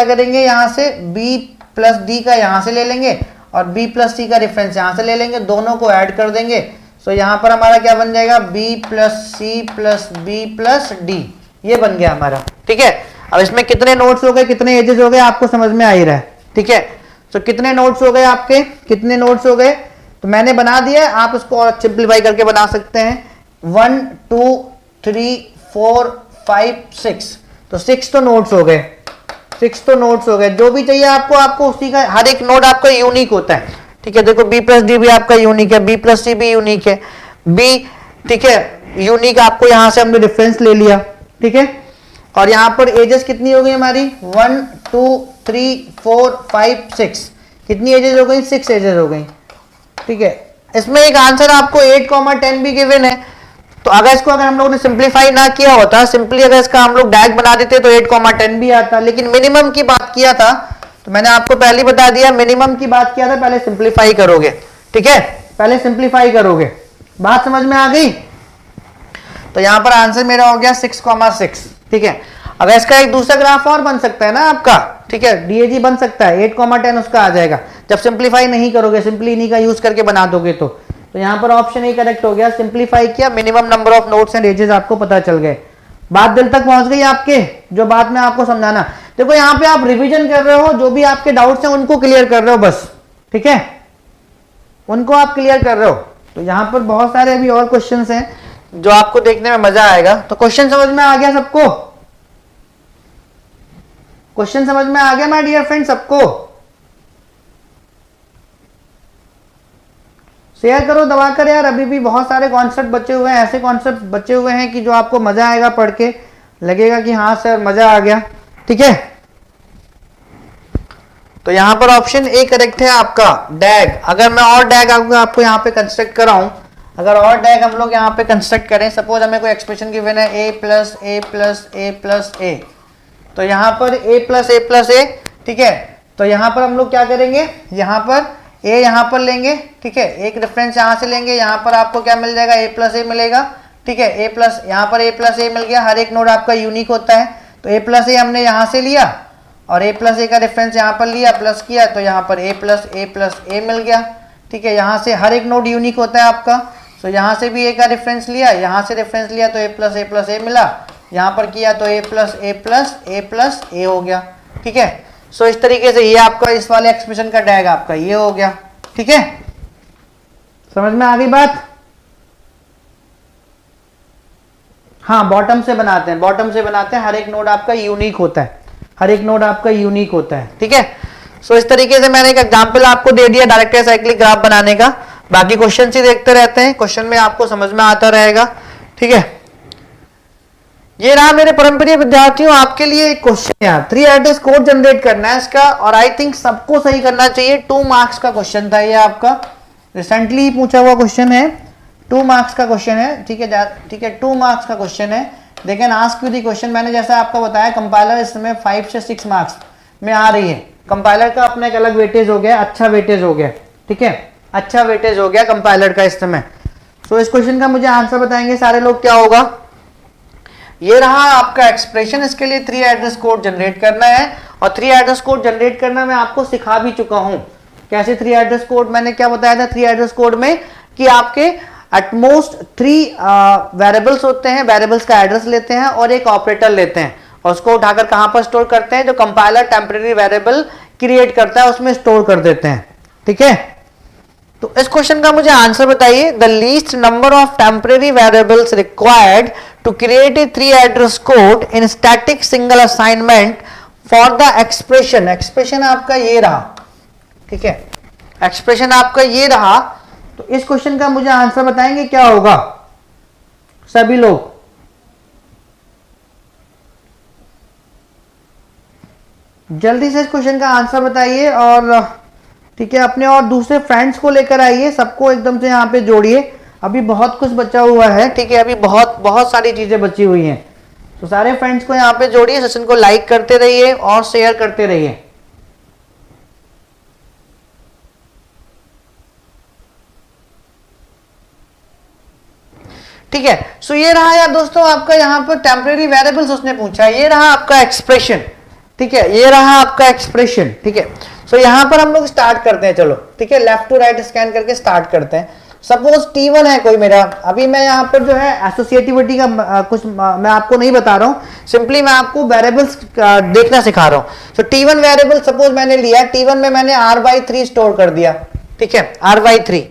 करेंगे, यहाँ से बी प्लस डी का यहाँ से ले लेंगे और बी प्लस सी का रेफरेंस यहाँ से ले लेंगे, दोनों को ऐड कर देंगे। सो यहाँ पर हमारा क्या बन जाएगा, B plus C plus B plus D, ये बन गया हमारा, ठीक है। अब इसमें कितने नोट्स हो गए, कितने एजेस हो गए, आपको समझ में आ ही रहा है, ठीक है। तो कितने नोट्स हो गए आपके, कितने नोट्स हो गए, तो मैंने बना दिया, आप इसको और सिंप्लीफाई करके बना सकते हैं। 1 2 3 4 5 6, तो 6 तो नोट्स हो गए, 6 तो नोट्स हो गए। जो भी चाहिए आपको उसी का, हर एक नोट आपका यूनिक होता है, ठीक है। देखो बी प्लस डी भी आपका यूनिक है, बी प्लस सी भी यूनिक है, बी, ठीक है, यूनिक आपको यहां से हमने डिफरेंस ले लिया, ठीक है। और यहां पर एजेस कितनी हो गई हमारी, 1 2 3 4 5 6, कितनी एजेस हो गई, 6 एजेस हो गई, ठीक है। इसमें एक आंसर आपको 8,10 भी गिवन है। तो अगर हम लोगों ने सिंप्लीफाई ना किया होता, सिंपली अगर इसका हम लोग डैग बना देते तो 8,10 भी आता, लेकिन मिनिमम की बात किया था, तो मैंने आपको पहले ही बता दिया, मिनिमम की बात किया था, पहले सिंप्लीफाई करोगे, ठीक है, पहले सिंप्लीफाई करोगे। बात समझ में आ गई। तो यहां पर आंसर मेरा हो गया 6,6, ठीक है। अगर इसका एक दूसरा ग्राफ और बन सकता है ना आपका, ठीक है, डीएजी बन सकता है, 8,10 उसका आ जाएगा जब सिंप्लीफाई नहीं करोगे, सिंपली इन्हीं का यूज करके बना दोगे। तो यहां पर ऑप्शन ही करेक्ट हो गया, सिंप्लीफाई किया, minimum number of nodes and edges आपको पता चल गए। बात दिल तक पहुंच गई आपके, जो बात मैं आपको समझाना, देखो यहाँ पे आप रिवीजन कर रहे हो, जो भी आपके डाउट्स हैं उनको क्लियर कर रहे हो बस, ठीक है, उनको आप क्लियर कर रहे हो। तो यहाँ पर बहुत सारे अभी और क्वेश्चंस हैं जो आपको देखने में मजा आएगा। तो क्वेश्चन समझ में आ गया सबको, क्वेश्चन समझ में आ गया माय डियर फ्रेंड सबको, शेयर करो दबाकर यार, अभी भी बहुत सारे कॉन्सेप्ट बचे हुए हैं, ऐसे कॉन्सेप्ट बचे हुए हैं कि जो आपको मजा आएगा पढ़ के, लगेगा कि हाँ सर मजा आ गया, ठीक है। तो यहां पर ऑप्शन ए करेक्ट है आपका, डैग। अगर मैं और डैग आपको यहाँ पे कंस्ट्रक्ट कराऊं, अगर और डैग हम लोग यहाँ पे कंस्ट्रक्ट करें, सपोज हमें कोई एक्सप्रेशन गिवन है a plus a plus a plus a, तो यहाँ पर a plus a plus a, ठीक है। तो यहाँ पर हम लोग क्या करेंगे, यहाँ पर a यहाँ पर लेंगे, ठीक है, एक रेफरेंस यहाँ से लेंगे, यहाँ पर आपको क्या मिल जाएगा, a प्लस ए मिलेगा, ठीक है, a प्लस, यहाँ पर a प्लस ए मिल गया, हर एक नोड आपका यूनिक होता है। तो a प्लस ए हमने यहाँ से लिया और a प्लस ए का रेफरेंस यहाँ पर लिया, प्लस किया, तो यहाँ पर a प्लस ए मिल गया, ठीक है। यहाँ से हर एक नोड यूनिक होता है आपका, तो यहाँ से भी a का रेफरेंस लिया, यहाँ से रेफरेंस लिया तो a प्लस ए मिला, यहाँ पर किया तो a प्लस ए हो गया, ठीक है। सो इस तरीके से ये आपका इस वाले एक्सप्रेशन का टैग आपका ये हो गया, ठीक है। समझ में आ गई बात। हाँ, बॉटम से बनाते हैं, बॉटम से बनाते हैं, हर एक नोड आपका यूनिक होता है, हर एक नोड आपका यूनिक होता है, ठीक है। सो इस तरीके से मैंने एक एग्जांपल आपको दे दिया डायरेक्ट साइक्लिक ग्राफ बनाने का। बाकी क्वेश्चन ही देखते रहते हैं, क्वेश्चन में आपको समझ में आता रहेगा, ठीक है। ये रहा मेरे परमप्रिय विद्यार्थियों आपके लिए एक क्वेश्चन यार, 3 एड्रेस कोड जनरेट करना है इसका, और आई थिंक सबको सही करना चाहिए। 2 मार्क्स का क्वेश्चन था ये आपका, रिसेंटली पूछा हुआ क्वेश्चन है, 2 मार्क्स का क्वेश्चन है, ठीक है, ठीक है, 2 मार्क्स का क्वेश्चन है। They can ask you the question, मैंने जैसा आपको बताया कंपाइलर इस समय 5 से 6 मार्क्स में आ रही है। कंपाइलर का अपना एक अलग वेटेज हो गया, अच्छा वेटेज हो गया, ठीक है, अच्छा वेटेज हो गया कंपाइलर का इस समय। सो इस क्वेश्चन का मुझे आंसर बताएंगे सारे लोग, क्या होगा। ये रहा आपका एक्सप्रेशन, इसके लिए 3 एड्रेस कोड जनरेट करना है, और 3 एड्रेस कोड जनरेट करना मैं आपको सिखा भी चुका हूं। कैसे 3 एड्रेस कोड, मैंने क्या बताया था 3 एड्रेस कोड में, कि आपके एटमोस्ट 3 वेरिएबल्स होते हैं, वेरिएबल्स का एड्रेस लेते हैं और एक ऑपरेटर लेते हैं और उसको उठाकर कहां पर स्टोर करते हैं, जो कंपाइलर टेम्परेरी वेरिएबल क्रिएट करता है उसमें स्टोर कर देते हैं। ठीक है, तो इस क्वेश्चन का मुझे आंसर बताइए। The least number of temporary variables required to create a 3 address code in static single assignment for the expression. Expression आपका ये रहा, ठीक है, एक्सप्रेशन आपका ये रहा। तो इस क्वेश्चन का मुझे आंसर बताएंगे क्या होगा सभी लोग। जल्दी से इस क्वेश्चन का आंसर बताइए और ठीक है अपने और दूसरे फ्रेंड्स को लेकर आइए, सबको एकदम से यहाँ पे जोड़िए। अभी बहुत कुछ बचा हुआ है, ठीक है, अभी बहुत बहुत सारी चीजें बची हुई हैं। तो सारे फ्रेंड्स को यहाँ पे जोड़िए, सेशन को लाइक करते रहिए और शेयर करते रहिए। ठीक है, सो ये रहा यार दोस्तों आपका यहाँ पर टेम्परेरी वेरिएबल्स उसने पूछा, ये रहा आपका एक्सप्रेशन। ठीक है, ये रहा आपका एक्सप्रेशन। ठीक है, सो यहां पर हम लोग स्टार्ट करते हैं, चलो ठीक है, लेफ्ट टू राइट स्कैन करके स्टार्ट करते हैं। सपोज T1 है कोई मेरा, अभी मैं यहाँ पर जो है एसोसिएटिविटी का कुछ मैं आपको नहीं बता रहा हूँ, सिंपली मैं आपको वेरिएबल्स देखना सिखा रहा हूँ। तो T1 वेरिएबल सपोज मैंने लिया, T1 में मैंने r/3 स्टोर कर दिया। ठीक है, r/3।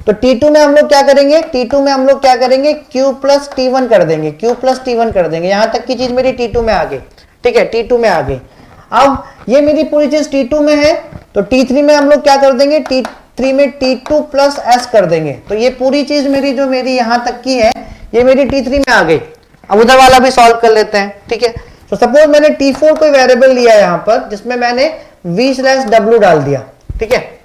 तो T2 में हम लोग क्या करेंगे, T2 में हम लोग क्या करेंगे, Q प्लस T1 कर देंगे, Q प्लस T1 कर देंगे। यहां तक की चीज मेरी T2 में आ गई। ठीक है, T2 में आ गई। अब ये मेरी पूरी चीज T2 में है, तो T3 में हम लोग क्या कर देंगे, T3 में T2 प्लस S कर देंगे। तो ये पूरी चीज मेरी जो मेरी यहां तक की है ये मेरी T3 में आ गई। अब उधर वाला भी सॉल्व कर लेते हैं। ठीक है, तो सपोज मैंने T4 कोई वेरिएबल लिया यहां पर जिसमें मैंने v/w डाल दिया। ठीक है,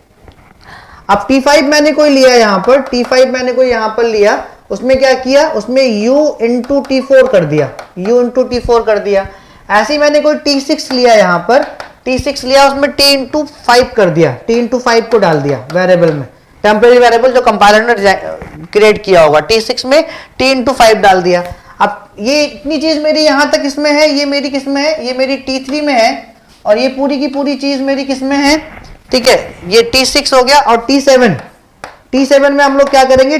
अब T5 मैंने कोई लिया यहां पर, T5 मैंने कोई यहां पर लिया, उसमें क्या किया, उसमें u इंटू T4 कर दिया, u इंटू T4 कर दिया। ऐसे ही मैंने कोई T6 लिया यहां पर, T6 लिया, उसमें T इंटू 5 कर दिया, T इंटू 5 को डाल दिया वेरिएबल में, टेम्परेरी वेरिएबल जो कंपाइलर ने क्रिएट किया होगा, T6 में T इंटू 5 डाल दिया। अब ये इतनी चीज मेरी यहां तक इसमें है, ये मेरी किसमें है, ये मेरी T3 में है, और ये पूरी की पूरी चीज मेरी किसमें है, ठीक है, ये T6 हो गया। और T7 में हम लोग क्या करेंगे,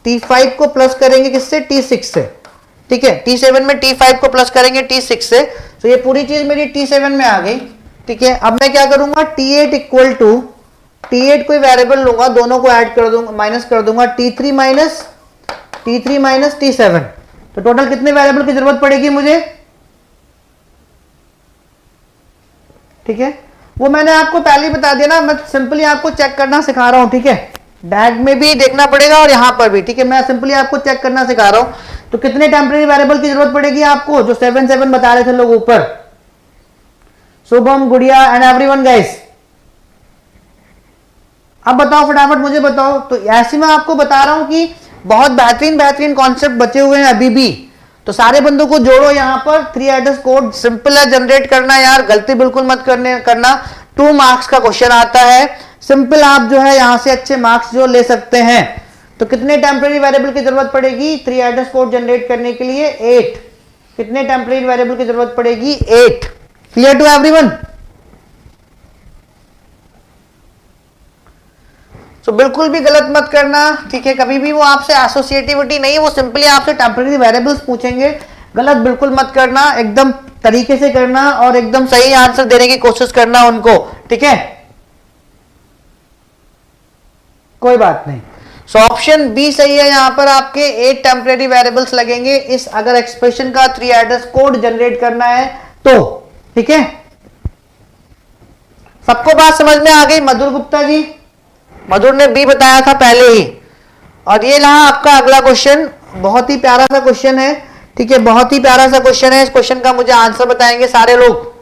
T5 को प्लस करेंगे किससे, T6 से। ठीक है, T7 में T5 को प्लस करेंगे T6 से, तो ये पूरी चीज मेरी T7 में आ गई। ठीक है, अब मैं क्या करूंगा, T8 इक्वल टू, T8 कोई वेरिएबल लूंगा, दोनों को ऐड कर दूंगा, माइनस कर दूंगा, T3 माइनस T7। तो टोटल कितने वेरिएबल की जरूरत पड़ेगी मुझे। ठीक है, वो मैंने आपको पहले ही बता दिया ना, मैं सिंपली आपको चेक करना सिखा रहा हूं। ठीक है, डैग में भी देखना पड़ेगा और यहां पर भी। ठीक है, मैं सिंपली आपको चेक करना सिखा रहा हूं। तो कितने टेम्परेरी वेरिएबल की जरूरत पड़ेगी आपको, जो 7 बता रहे थे लोग ऊपर, शुभम, गुड़िया एंड एवरीवन गाइस। अब बताओ फटाफट मुझे बताओ। तो ऐसे मैं आपको बता रहा हूं कि बहुत बेहतरीन कॉन्सेप्ट बचे हुए हैं अभी भी। तो सारे बंदों को जोड़ो यहां पर। 3 एड्रेस कोड सिंपल है जनरेट करना यार, गलती बिल्कुल मत करना। 2 मार्क्स का क्वेश्चन आता है, सिंपल आप जो है यहां से अच्छे मार्क्स जो ले सकते हैं। तो कितने टेम्परेरी वेरिएबल की जरूरत पड़ेगी 3 एड्रेस कोड जनरेट करने के लिए, 8। कितने टेम्परेरी वेरिएबल की जरूरत पड़ेगी, 8। Clear to everyone. तो बिल्कुल भी गलत मत करना। ठीक है, कभी भी वो आपसे एसोसिएटिविटी नहीं, वो सिंपली आपसे टेम्परेरी वेरिएबल्स पूछेंगे। गलत बिल्कुल मत करना, एकदम तरीके से करना और एकदम सही आंसर देने की कोशिश करना उनको। ठीक है, कोई बात नहीं। सो ऑप्शन बी सही है। यहां पर आपके 8 टेम्परेरी वेरिएबल्स लगेंगे इस अगर एक्सप्रेशन का 3 एड्रेस कोड जनरेट करना है तो। ठीक है, सबको बात समझ में आ गई। मधुर गुप्ता जी, मधुर ने बी बताया था पहले ही। और ये रहा आपका अगला क्वेश्चन, बहुत ही प्यारा सा क्वेश्चन है। ठीक है, बहुत ही प्यारा सा क्वेश्चन है। इस क्वेश्चन का मुझे आंसर बताएंगे सारे लोग।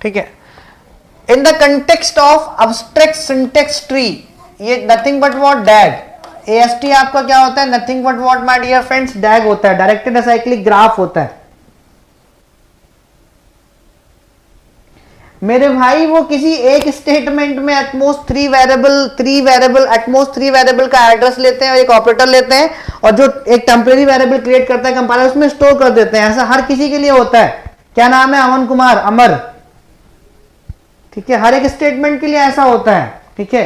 ठीक है, in the context of abstract syntax tree, ये nothing but what, DAG. AST आपका क्या होता है, nothing but what my dear friends, DAG होता है, डायरेक्टेड असाइक्लिक ग्राफ होता है। मेरे भाई वो किसी एक स्टेटमेंट में एटमोस्ट 3 वेरिएबल का एड्रेस लेते हैं और एक ऑपरेटर लेते हैं, और जो एक टेम्परेरी वेरिएबल क्रिएट करता है कंपाइलर उसमें स्टोर कर देते हैं। ऐसा हर किसी के लिए होता है। क्या नाम है, अमन कुमार, अमर। ठीक है, हर एक स्टेटमेंट के लिए ऐसा होता है। ठीक है,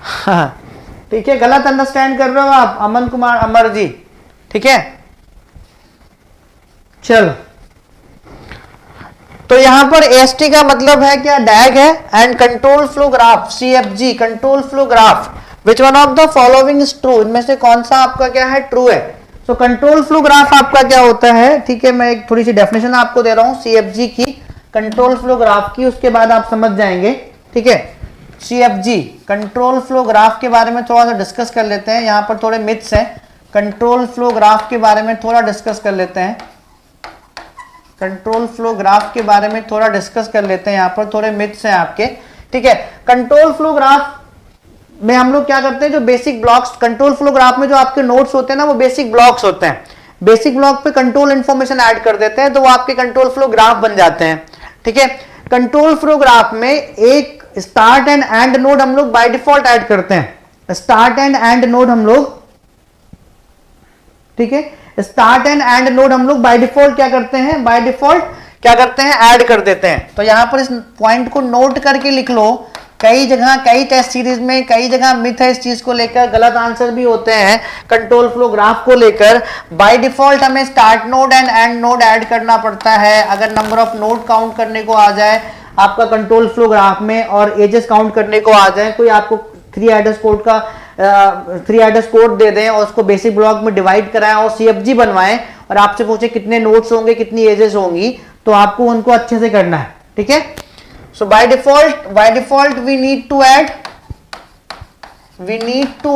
हाँ ठीक है, गलत अंडरस्टैंड कर रहे हो आप अमन कुमार अमर जी, ठीक है। चलो तो यहां पर एसटी का मतलब है क्या, डैग है, and control flow graph CFG control flow graph, which one of the following is true, इनमें से कौन सा आपका क्या है, ट्रू है। सो कंट्रोल फ्लो ग्राफ आपका क्या होता है, ठीक है, मैं एक थोड़ी सी डेफिनेशन आपको दे रहा हूं सीएफजी की, कंट्रोल फ्लो ग्राफ की, उसके बाद आप समझ जाएंगे, ठीक है। सीएफजी कंट्रोल फ्लो ग्राफ के बारे में थोड़ा सा डिस्कस कर लेते हैं, यहां पर थोड़े मिथ्स हैं, कंट्रोल फ्लो ग्राफ के बारे में थोड़ा डिस्कस कर लेते हैं, कंट्रोल फ्लो ग्राफ के बारे में थोड़ा डिस्कस कर लेते हैं, यहां पर थोड़े मिथ्स हैं आपके, ठीक है। कंट्रोल फ्लो ग्राफ में हम लोग क्या करते हैं, जो basic blocks, control flow graph में जो आपके नोड्स होते हैं ना, वो बेसिक ब्लॉक्स होते हैं, बेसिक ब्लॉक पे कंट्रोल इंफॉर्मेशन ऐड कर देते हैं, तो वो आपके कंट्रोल फ्लो ग्राफ बन जाते हैं, ठीक है। कंट्रोल फ्लो ग्राफ में एक स्टार्ट एंड एंड नोड हम लोग बाय डिफॉल्ट ऐड करते हैं, स्टार्ट एंड एंड नोड हम लोग, ठीक है, स्टार्ट एंड एंड नोड हम लोग बाय डिफॉल्ट क्या करते हैं, बाय डिफॉल्ट क्या करते हैं, ऐड कर देते हैं। तो यहां पर इस पॉइंट को नोट करके लिख लो, कई जगह कई टेस्ट सीरीज में कई जगह मिथ है इस चीज को लेकर, गलत आंसर भी होते हैं कंट्रोल फ्लो ग्राफ को लेकर। बाय डिफॉल्ट हमें start node and end node add करना पड़ता है, अगर नंबर ऑफ नोड काउंट करने को आ जाए आपका कंट्रोल फ्लो ग्राफ में, और एजेस काउंट करने को आ जाए, कोई आपको 3 एडर्स कोड का 3 एडर्स कोड दे दें और उसको बेसिक ब्लॉक में डिवाइड कराएं और सीएफजी बनवाएं, और आपसे पूछे कितने नोड्स होंगे कितनी एजेस होंगी, तो आपको उनको अच्छे से करना है, ठीक है। So by default we need to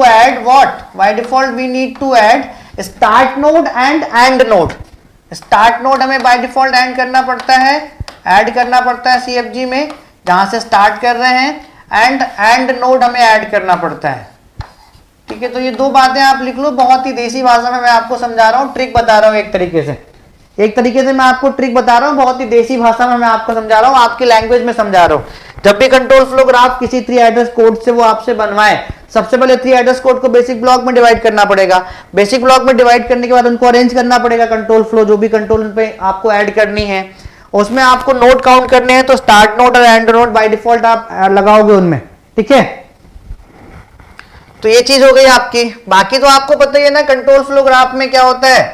add what, by default we need to add start node and end node. Start node हमें बाय डिफॉल्ट ऐड करना पड़ता है सीएफजी में, जहां से स्टार्ट कर रहे हैं, एंड नोड हमें ऐड करना पड़ता है, ठीक है। तो ये दो बातें आप लिख लो, बहुत ही देसी भाषा में मैं आपको समझा रहा हूं, ट्रिक बता रहा हूं, एक तरीके से मैं आपको ट्रिक बता रहा हूं, बहुत ही देसी भाषा में मैं आपको समझा रहा हूं, आपकी लैंग्वेज में समझा रहा हूं। जब भी कंट्रोल फ्लो ग्राफ किसी 3 एड्रेस कोड से वो आपसे बनवाए, सबसे पहले 3 एड्रेस कोड को बेसिक ब्लॉक में डिवाइड करना पड़ेगा, बेसिक ब्लॉक में डिवाइड करने के बाद उनको अरेंज करना पड़ेगा, कंट्रोल फ्लो जो भी कंट्रोल उन पे आपको ऐड करनी है, उसमें आपको नोड काउंट करने हैं, तो स्टार्ट नोड और एंड नोड बाय डिफॉल्ट आप लगाओगे उनमें, ठीक है। तो ये चीज हो गई आपकी। बाकी तो आपको पता ही है ना कंट्रोल फ्लो ग्राफ में क्या होता है,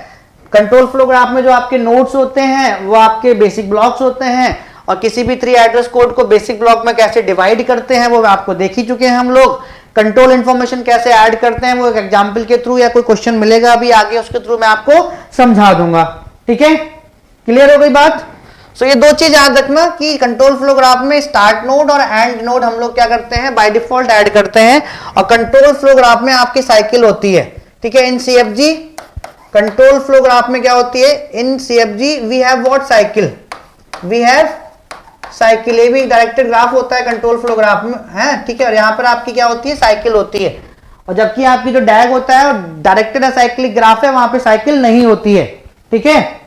कंट्रोल फ्लो ग्राफ में जो आपके नोड्स होते हैं वो आपके बेसिक ब्लॉक्स होते हैं, और किसी भी 3 एड्रेस कोड को बेसिक ब्लॉक में कैसे डिवाइड करते हैं वो आपको देख ही चुके हैं हम लोग। कंट्रोल इंफॉर्मेशन कैसे ऐड करते हैं वो एक एग्जांपल के थ्रू या कोई क्वेश्चन मिलेगा अभी आगे, उसके थ्रू मैं आपको समझा दूंगा, ठीक है। क्लियर हो गई बात। सो ये दो चीज याद रखना कि कंट्रोल फ्लो ग्राफ में स्टार्ट नोड और एंड नोड हम लोग क्या करते हैं, बाय डिफॉल्ट ऐड करते हैं, और कंट्रोल फ्लो ग्राफ में आपकी साइकिल होती है, ठीक है। In CFG control flow graph में क्या होती है, in CFG we have what, cycle, we have cycle. ये भी डायरेक्टेड ग्राफ होता है कंट्रोल फ्लो ग्राफ में, है, ठीक है। और यहां पर आपकी क्या होती है, साइकिल होती है, और जबकि आपकी जो डैग होता है डायरेक्टेड साइक्लिक ग्राफ है, वहां पे साइकिल नहीं होती है, ठीक है।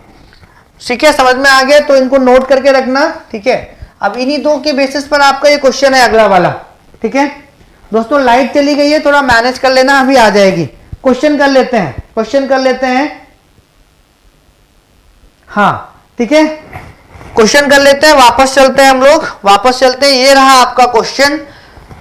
ठीक है, समझ में आ गया, तो इनको नोट करके रखना, ठीक है। अब इन्हीं दो के बेसिस पर आपका ये क्वेश्चन है अगला वाला, ठीक है। दोस्तों लाइट चली गई है, थोड़ा मैनेज कर लेना, अभी आ जाएगी। क्वेश्चन कर लेते हैं, हाँ ठीक है, क्वेश्चन कर लेते हैं, वापस चलते हैं हम लोग, ये रहा आपका क्वेश्चन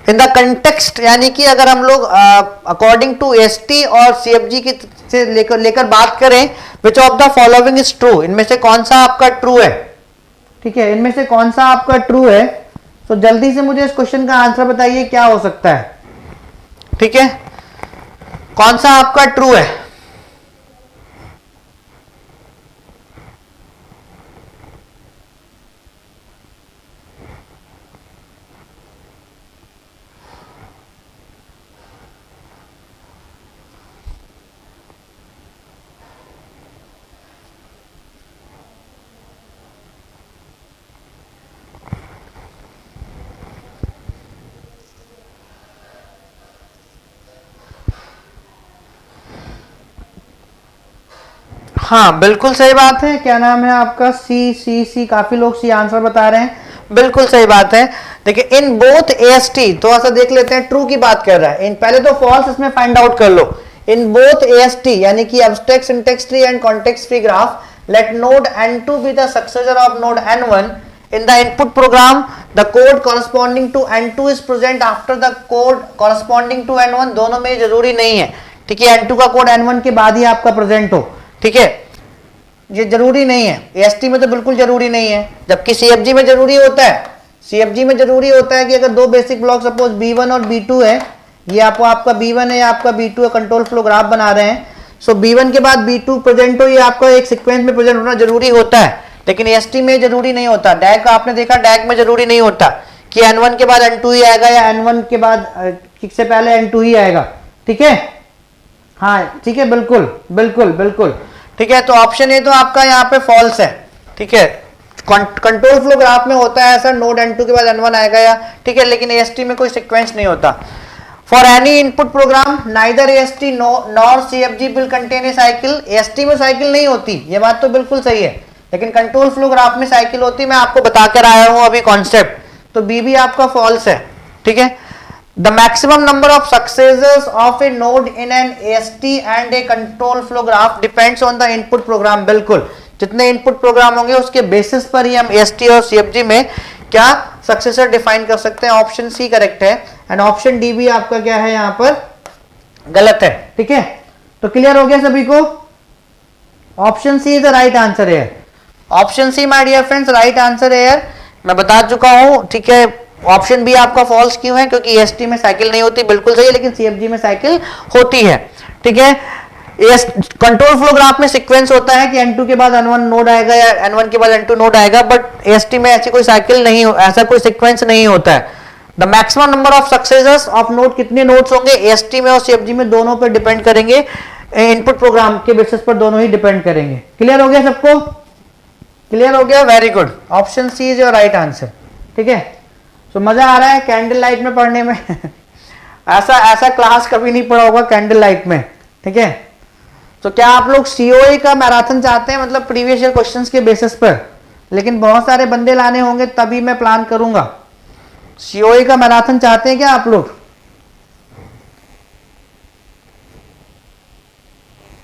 इन द कंटेक्स्ट, यानी कि अगर हम लोग अकॉर्डिंग टू एसटी और सीएफजी की से लेकर बात करें, which of the following is true, इनमें से कौन सा आपका ट्रू है, ठीक है, इनमें से कौन सा आपका ट्रू है। तो जल्दी से मुझे इस क्वेश्चन का आंसर बताइए, क्या हो सकता है, ठीक है, कौन सा आपका ट्रू है। हाँ बिल्कुल सही बात है, क्या नाम है आपका, सी, काफी लोग सी आंसर बता रहे हैं, बिल्कुल सही बात है। देखिए इन बोथ एएसटी, थोड़ा सा देख लेते हैं, ट्रू की बात कर रहा है, इन पहले तो फॉल्स इसमें फाइंड आउट कर लो। इन बोथ एएसटी यानी कि abstract syntax tree and context free graph, let node n2 be the successor of node n1 in the input program, the code corresponding to N2 is present after the code corresponding to N1, दोनों में जरूरी नहीं है, ठीक है। N2 का code N1 के बाद ही आपका प्रेजेंट हो, ठीक है, ये जरूरी नहीं है। AST में तो बिल्कुल जरूरी नहीं है, जबकि CFG में जरूरी होता है। CFG में जरूरी होता है कि अगर दो बेसिक ब्लॉक सपोज B1 और B2 है, ये आपका B1 है या आपका B2 है, कंट्रोल फ्लो ग्राफ बना रहे हैं, सो B1 के बाद B2 प्रेजेंट हो, ये आपका एक सीक्वेंस में प्रेजेंट होना जरूरी होता है, लेकिन AST में जरूरी नहीं होता। डैग आपने देखा, डैग में जरूरी नहीं होता कि N1 के बाद N2 ही आएगा या N1 के बाद से पहले N2 ही आएगा, ठीक है। हाँ ठीक है, बिल्कुल बिल्कुल बिल्कुल, ठीक है। तो ऑप्शन ए तो आपका यहाँ पे फॉल्स है, ठीक है। कंट्रोल फ्लो ग्राफ में होता है ऐसा, नोड N2 के बाद N1 आएगा या, ठीक है, लेकिन AST में कोई सीक्वेंस नहीं होता। For any input program neither AST nor CFG will contain a cycle, AST में साइकिल नहीं होती, ये बात तो बिल्कुल सही है, लेकिन कंट्रोल फ्लो ग्राफ में साइकिल होती है। मैं आपको बता कर आया हूं अभी कॉन्सेप्ट, तो बी भी आपका फॉल्स है, ठीक है। The maximum number of successors of A node in an AST and A control flow graph depends on the input program, बिल्कुल जितने इनपुट प्रोग्राम होंगे उसके बेसिस पर ही हम AST और CFG में क्या सक्सेसर डिफाइन कर सकते हैं। ऑप्शन सी करेक्ट है एंड ऑप्शन डी भी आपका क्या है यहाँ पर गलत है, ठीक है। तो क्लियर हो गया सभी को, option C is the right answer है। Option C my dear friends right answer है यार, मैं बता चुका हूं, ठीक है। ऑप्शन बी आपका फॉल्स क्यों है, क्योंकि AST में साइकिल नहीं होती, बिल्कुल सही है, लेकिन CFG में साइकिल होती है, ठीक है। कंट्रोल फ्लो ग्राफ में सीक्वेंस होता है कि N2 के बाद N1 नोड आएगा या N1 के बाद N2 नोड आएगा, बट AST में ऐसी कोई साइकिल नहीं, ऐसा कोई सीक्वेंस नहीं होता है। The maximum number of successors of node, कितने नोड्स होंगे AST में और CFG में, दोनों पर डिपेंड करेंगे, इनपुट प्रोग्राम के बेसिस पर दोनों ही डिपेंड करेंगे। क्लियर हो गया सबको, क्लियर हो गया, very good, option C is your right answer, ठीक है। तो मजा आ रहा है कैंडल लाइट में पढ़ने में ऐसा क्लास कभी नहीं पढ़ा होगा कैंडल लाइट में, ठीक है। तो क्या आप लोग COE का मैराथन चाहते हैं, मतलब प्रीवियस ईयर क्वेश्चंस के बेसिस पर, लेकिन बहुत सारे बंदे लाने होंगे तभी मैं प्लान करूंगा। COE का मैराथन चाहते हैं क्या आप लोग,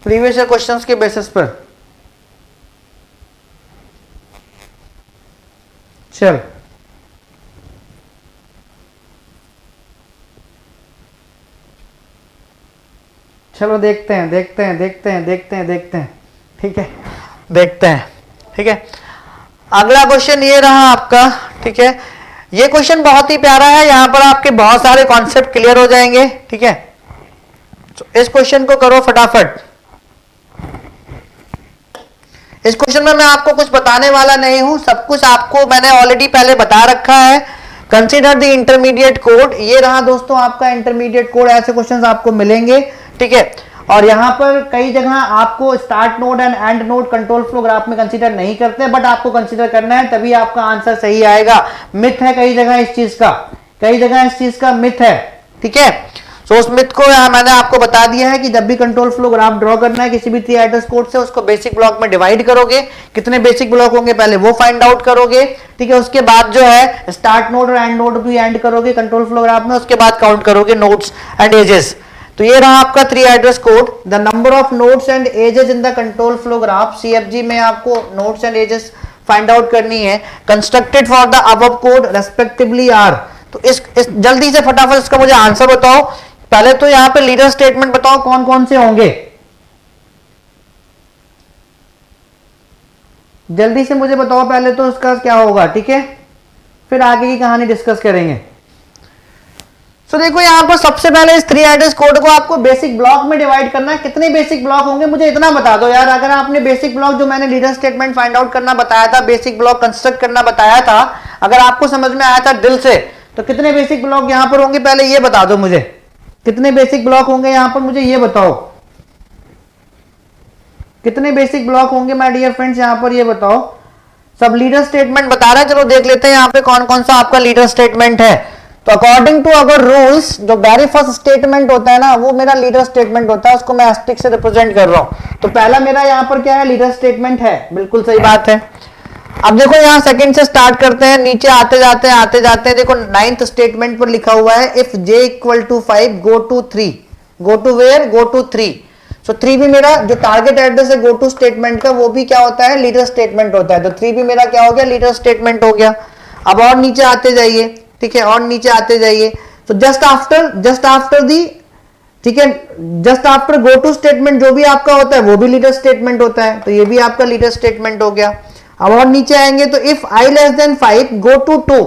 प्रीवियस ईयर क्वेश्चंस के बेसिस पर? चलो देखते हैं, ठीक है, देखते हैं, ठीक है। अगला क्वेश्चन ये रहा आपका, ठीक है। ये क्वेश्चन बहुत ही प्यारा है, यहां पर आपके बहुत सारे कॉन्सेप्ट क्लियर हो जाएंगे, ठीक है। तो इस क्वेश्चन को करो फटाफट। इस क्वेश्चन में मैं आपको कुछ बताने वाला नहीं हूं, सब कुछ आपको मैंने ऑलरेडी पहले बता रखा है। कंसीडर द इंटरमीडिएट कोड, ये रहा दोस्तों आपका इंटरमीडिएट कोड, ऐसे क्वेश्चंस आपको मिलेंगे, ठीक है। और यहां पर कई जगह आपको start node and end node control flow graph में कंसीडर नहीं करते, बट आपको कंसीडर करना है, तभी आपका आंसर सही आएगा। मिथ है कई जगह इस चीज का, कई जगह इस चीज का मिथ है, ठीक है। तो उस मिथ को मैंने आपको बता दिया है कि जब भी कंट्रोल फ्लो ग्राफ ड्रॉ करना है किसी भी 3 एड्रेस कोड से, उसको बेसिक ब्लॉक में डिवाइड करोगे, कितने बेसिक ब्लॉक होंगे पहले वो फाइंड आउट करोगे, ठीक है। उसके बाद जो है स्टार्ट नोड और एंड नोड भी एंड करोगे कंट्रोल फ्लो ग्राफ में, उसके बाद काउंट करोगे नोड्स एंड एजेस। तो ये रहा आपका 3 address code. The number of nodes and edges in the control flow graph, CFG में आपको nodes and edges find out करनी है। Constructed for the above code respectively are. तो इस जल्दी से फटाफट इसका मुझे आंसर बताओ। पहले तो यहां पे लीडर स्टेटमेंट बताओ कौन कौन से होंगे, जल्दी से मुझे बताओ पहले तो इसका क्या होगा, ठीक है, फिर आगे की कहानी डिस्कस करेंगे। तो देखो यहां पर सबसे पहले इस 3 एड्रेस कोड को आपको बेसिक ब्लॉक में डिवाइड करना है। कितने बेसिक ब्लॉक होंगे मुझे इतना बता दो यार। अगर आपने बेसिक ब्लॉक जो मैंने लीडर स्टेटमेंट फाइंड आउट करना बताया था, बेसिक ब्लॉक कंस्ट्रक्ट करना बताया था, अगर आपको समझ में आया था दिल से, तो कितने बेसिक ब्लॉक यहां पर होंगे पहले ये बता दो मुझे। कितने बेसिक ब्लॉक होंगे यहां पर मुझे ये बताओ, कितने बेसिक ब्लॉक होंगे माय डियर फ्रेंड्स यहां पर ये बताओ। सब लीडर स्टेटमेंट बता रहे हैं, चलो देख लेते हैं यहां पे कौन कौन सा आपका लीडर स्टेटमेंट है। तो अकॉर्डिंग टू अवर रूल्स जो वेरी फर्स्ट स्टेटमेंट होता है ना, वो मेरा लीडर स्टेटमेंट होता है, उसको मैं एस्टेरिस्क से रिप्रेजेंट कर रहा हूं। तो पहला मेरा यहां पर क्या है, लीडर स्टेटमेंट है, बिल्कुल सही बात है। अब देखो यहां सेकंड से स्टार्ट करते हैं, नीचे आते जाते हैं, देखो 9th स्टेटमेंट पर लिखा हुआ है if j equal to 5 go to 3, go to where, go to 3। So 3 भी मेरा जो टारगेट एड्रेस है गो टू स्टेटमेंट का, वो भी क्या होता है, लीडर स्टेटमेंट होता है। तो 3 भी मेरा क्या हो गया, लीडर स्टेटमेंट हो गया। अब और नीचे आते जाइए, ठीक है, और नीचे आते जाइए। तो जस्ट आफ्टर दी, ठीक है, just after go to statement जो भी आपका होता है वो भी लीडर स्टेटमेंट होता है, तो ये भी आपका लीडर स्टेटमेंट हो गया। अब और नीचे आएंगे तो if i less than 5 go to 2,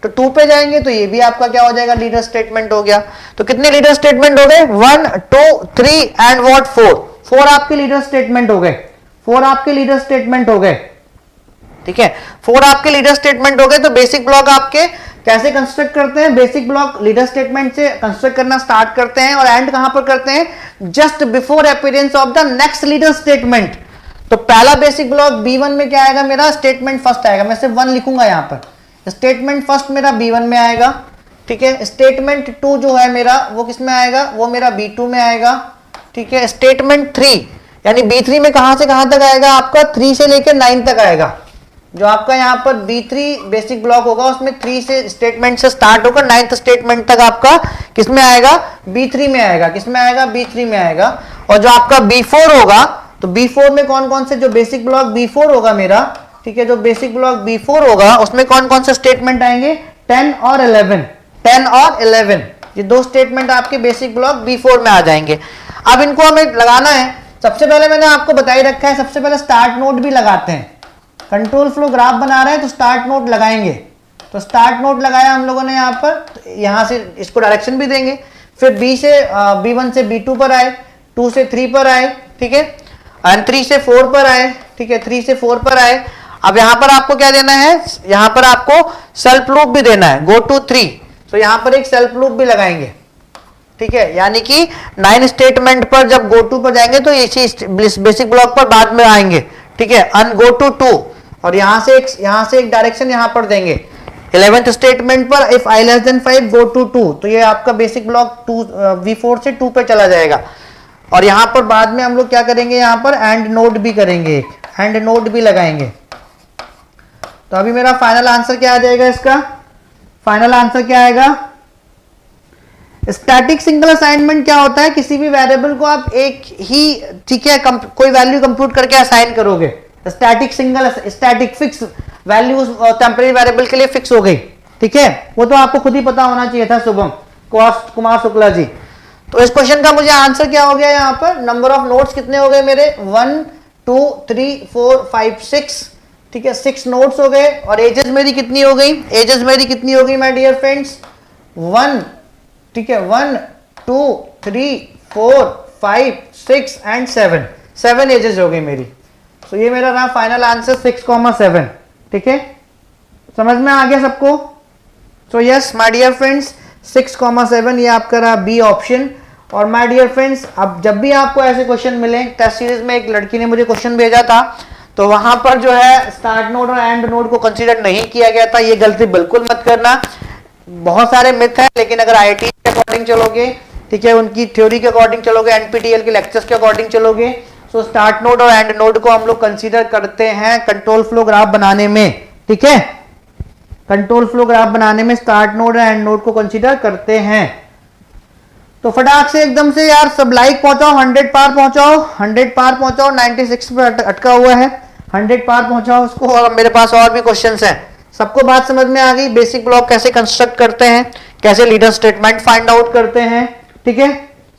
तो 2 पे जाएंगे तो ये भी आपका क्या हो जाएगा, लीडर स्टेटमेंट हो गया। तो कितने लीडर स्टेटमेंट हो गए, 1 2 3 एंड व्हाट 4 आपके लीडर स्टेटमेंट हो गए, 4 आपके लीडर स्टेटमेंट हो गए, ठीक है, 4 आपके लीडर स्टेटमेंट हो गए। तो बेसिक ब्लॉक आपके कैसे कंस्ट्रक्ट करते हैं, बेसिक ब्लॉक लीडर स्टेटमेंट से कंस्ट्रक्ट करना स्टार्ट करते हैं और एंड कहां पर करते हैं, just before appearance of the next leader statement. तो पहला बेसिक ब्लॉक B1 में क्या आएगा मेरा, स्टेटमेंट फर्स्ट आएगा, मैं सिर्फ 1 लिखूंगा यहां पर, स्टेटमेंट फर्स्ट मेरा B1 में आएगा, ठीक है। स्टेटमेंट 2 जो है मेरा वो किस में आएगा, वो मेरा B2 में आएगा, ठीक है। स्टेटमेंट 3 यानी B3 में कहां से कहां तक आएगा आपका, 3 से लेकर 9 तक आएगा। जो आपका यहाँ पर B3 बेसिक ब्लॉक होगा उसमें 3 से स्टेटमेंट से स्टार्ट होकर 9th स्टेटमेंट तक आपका किस में आएगा, B3 में आएगा, किस में आएगा, B3 में आएगा। और जो आपका B4 होगा, तो B4 में कौन कौन से, जो बेसिक ब्लॉक B4 होगा मेरा, ठीक है, जो बेसिक ब्लॉक B4 होगा उसमें कौन कौन से स्टेटमेंट आएंगे, 10 और 11, 10 और 11, ये 2 स्टेटमेंट आपके बेसिक ब्लॉक B4 में आ जाएंगे। अब इनको हमें लगाना है, सबसे पहले मैंने आपको बता ही रखा है, सबसे पहले स्टार्ट नोड भी लगाते हैं। कंट्रोल फ्लो ग्राफ बना रहे हैं तो स्टार्ट नोड लगाएंगे, तो स्टार्ट नोड लगाया हम लोगों ने यहाँ पर, तो यहाँ से इसको डायरेक्शन भी देंगे। फिर B1 से B2 पर आए, 2 से 3 पर आए, ठीक है, एंड 3 से 4 पर आए, ठीक है, 3 से 4 पर आए। अब यहाँ पर आपको क्या देना है, यहाँ पर आपको सेल्फ लूप भी देना है, गो टू 3, तो यहाँ पर एक सेल्फ लूप भी लगाएंगे, ठीक है, यानी कि 9 स्टेटमेंट पर जब गो टू पर जाएंगे तो इसी बेसिक ब्लॉक पर बाद में आएंगे, ठीक है, अन गो टू 2, और यहां से एक डायरेक्शन यहां पर देंगे 11th स्टेटमेंट पर if i less than 5 go to 2, तो ये आपका बेसिक ब्लॉक V4 से 2 पे चला जाएगा। और यहां पर बाद में हम लोग क्या करेंगे, यहां पर एंड नोड भी करेंगे, एंड नोड भी लगाएंगे। तो अभी मेरा फाइनल आंसर क्या आ जाएगा, इसका फाइनल आंसर क्या आएगा, स्टैटिक सिंगल असाइनमेंट क्या होता है, किसी भी वेरिएबल को आप एक ही, ठीक है, कोई वैल्यू कंप्यूट करके असाइन करोगे। Static fix values temporary variable के लिए फिक्स हो गई, ठीक है, वो तो आपको खुद ही पता होना चाहिए था शुभम कुमार शुक्ला जी। तो इस क्वेश्चन का मुझे आंसर क्या हो गया, यहाँ पर नंबर ऑफ नोट्स कितने हो गए मेरे, 1 2 3 4 5 6, ठीक है, 6 नोट्स हो गए। और एजेस मेरी कितनी हो गई, एजेस मेरी कितनी हो गई माय डियर फ्रेंड्स, 1, ठीक है, 1 2 3 4 5 6 एंड 7 एजेस हो गई मेरी। तो ये मेरा रहा फाइनल आंसर 6,7, ठीक है, समझ में आ गया सबको। So yes my dear friends 6,7 ये आपका रहा बी ऑप्शन। और माय डियर फ्रेंड्स अब जब भी आपको ऐसे क्वेश्चन मिले, टेस्ट सीरीज में एक लड़की ने मुझे क्वेश्चन भेजा था, तो वहां पर जो है स्टार्ट नोड और एंड नोड को कंसीडर नहीं किया गया था, ये गलती बिल्कुल मत करना। बहुत सारे मिथ है, लेकिन अगर IIT के अकॉर्डिंग चलोगे, ठीक है, उनकी थ्योरी के अकॉर्डिंग चलोगे, NPTEL के लेक्चर्स के अकॉर्डिंग चलोगे, तो स्टार्ट नोड और एंड नोड को हम लोग कंसीडर करते हैं कंट्रोल फ्लो ग्राफ बनाने में, ठीक है, कंट्रोल फ्लो ग्राफ बनाने में स्टार्ट नोड और एंड नोड को कंसीडर करते हैं। तो फटाक से एकदम से यार सब लाइक पहुंचाओ, 100 पार पहुंचाओ, 100 पार पहुंचाओ, 96 पे अटका हुआ है, 100 पार पहुंचाओ उसको। और मेरे पास और भी क्वेश्चंस हैं। सबको बात समझ में आ गई, बेसिक ब्लॉक कैसे कंस्ट्रक्ट करते हैं, कैसे लीडर स्टेटमेंट फाइंड आउट करते हैं, ठीक है,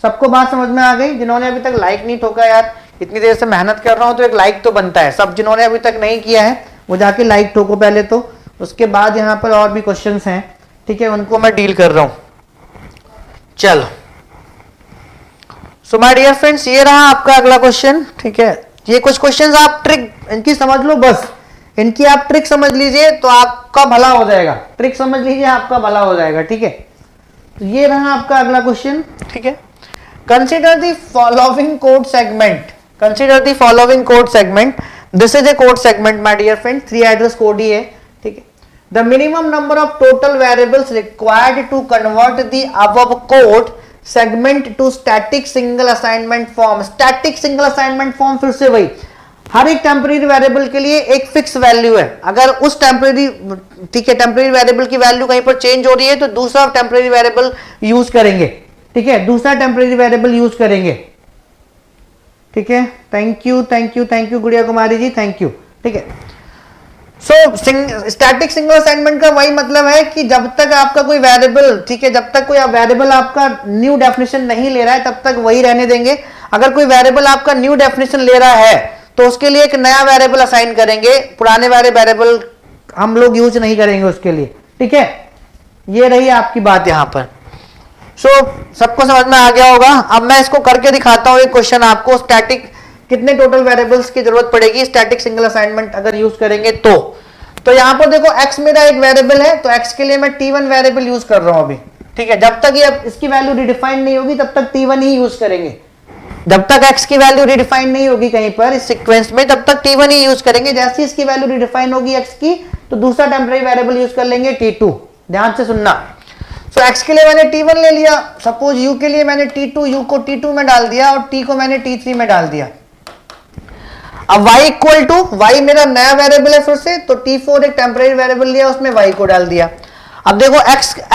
सबको बात समझ में आ गई। जिन्होंने अभी तक लाइक नहीं ठोका, यार इतनी देर से मेहनत कर रहा हूं तो एक लाइक तो बनता है। सब जिन्होंने अभी तक नहीं किया है वो जाके लाइक ठोको पहले, तो उसके बाद यहाँ पर और भी क्वेश्चंस हैं, ठीक है, उनको मैं डील कर रहा हूं। चलो सो माय डियर फ्रेंड्स ये रहा आपका अगला क्वेश्चन, ठीक है। ये कुछ क्वेश्चंस आप ट्रिक इनकी समझ लो, बस इनकी आप ट्रिक समझ लीजिए तो आपका भला हो जाएगा, ट्रिक समझ लीजिए आपका भला हो जाएगा, ठीक है। तो ये रहा आपका अगला क्वेश्चन, ठीक है। Consider the following code segment, consider the following code segment, this is a code segment my dear friend, 3 address code ही है, ठीक है। The minimum number of total variables required to convert the above code segment to static single assignment form. Static single assignment form फिर से वही, हर एक temporary variable के लिए एक फिक्स वैल्यू है। अगर उस टेम्परेरी, ठीक है, टेम्परेरी वेरिएबल की वैल्यू कहीं पर चेंज हो रही है तो दूसरा टेम्परेरी वेरिएबल यूज करेंगे, ठीक है, दूसरा टेम्परेरी वेरिएबल यूज करेंगे, ठीक है। थैंक यू गुड़िया कुमारी जी, थैंक यू, ठीक है। सो स्टैटिक सिंगल असाइनमेंट का वही मतलब है कि जब तक आपका कोई वेरिएबल, ठीक है, जब तक कोई वेरिएबल आपका न्यू डेफिनेशन नहीं ले रहा है तब तक वही रहने देंगे। अगर कोई वेरिएबल आपका न्यू डेफिनेशन ले रहा है तो उसके लिए एक नया वेरिएबल असाइन करेंगे, पुराने वाले वेरिएबल हम लोग यूज नहीं करेंगे उसके लिए, ठीक है। ये रही आपकी बात यहां पर। सो सबको समझ में आ गया होगा। अब मैं इसको करके दिखाता हूं एक क्वेश्चन आपको। स्टैटिक कितने टोटल वेरिएबल्स की जरूरत पड़ेगी स्टैटिक सिंगल असाइनमेंट अगर यूज करेंगे तो यहां पर देखो x मेरा एक वेरिएबल है, तो x के लिए मैं t1 वेरिएबल यूज कर रहा हूं अभी, ठीक है। जब तक ये इसकी वैल्यू रिडिफाइन नहीं होगी तब तक t1 ही यूज करेंगे। जब तक x की वैल्यू रिडिफाइन नहीं होगी कहीं पर इस सीक्वेंस में तब तक t1 ही यूज करेंगे। जैसे इसकी वैल्यू रिडिफाइन होगी x की तो दूसरा टेम्परेरी वेरिएबल यूज कर लेंगे t2। ध्यान से सुनना। सो x के लिए मैंने t1 ले लिया, सपोज u के लिए मैंने t2, u को t2 में डाल दिया और t को मैंने t3 में डाल दिया। अब y इक्वल टू, y मेरा नया वेरिएबल है फिर से, तो t4 एक टेम्परेरी वेरिएबल लिया उसमें y को डाल दिया। अब देखो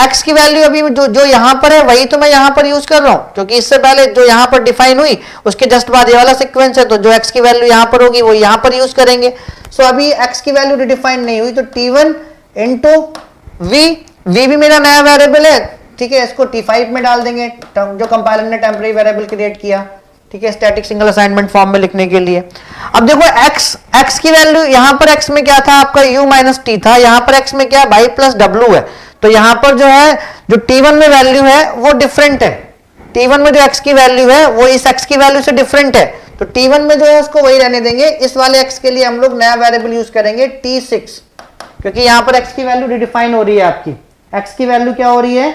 x की वैल्यू अभी जो यहां पर है वही तो मैं यहां पर यूज कर रहा हूं, क्योंकि इससे पहले जो यहां पर डिफाइन हुई उसके जस्ट बाद ये वाला सीक्वेंस है, तो जो x की वैल्यू यहां पर होगी वो यहां पर यूज करेंगे। सो अभी x की वैल्यू रिडिफाइन नहीं हुई तो t1 इंटू v भी मेरा नया वेरिएबल है, ठीक है। इसको t5 में डाल देंगे जो कंपाइलर ने टेम्परेरी वेरिएबल क्रिएट किया, ठीक है, स्टैटिक सिंगल असाइनमेंट फॉर्म में लिखने के लिए। अब देखो x की वैल्यू यहां पर x में क्या था आपका u माइनस टी था, यहां पर x में क्या है y प्लस w है, तो यहां पर जो है जो t1 में वैल्यू है वो डिफरेंट है। t1 में जो x की वैल्यू है वो इस x की वैल्यू से डिफरेंट है, तो t1 में जो है उसको वही रहने देंगे। इस वाले x के लिए हम लोग नया वेरिएबल यूज करेंगे t6, क्योंकि यहां पर x की वैल्यू रिडिफाइन हो रही है। आपकी x की वैल्यू क्या हो रही है,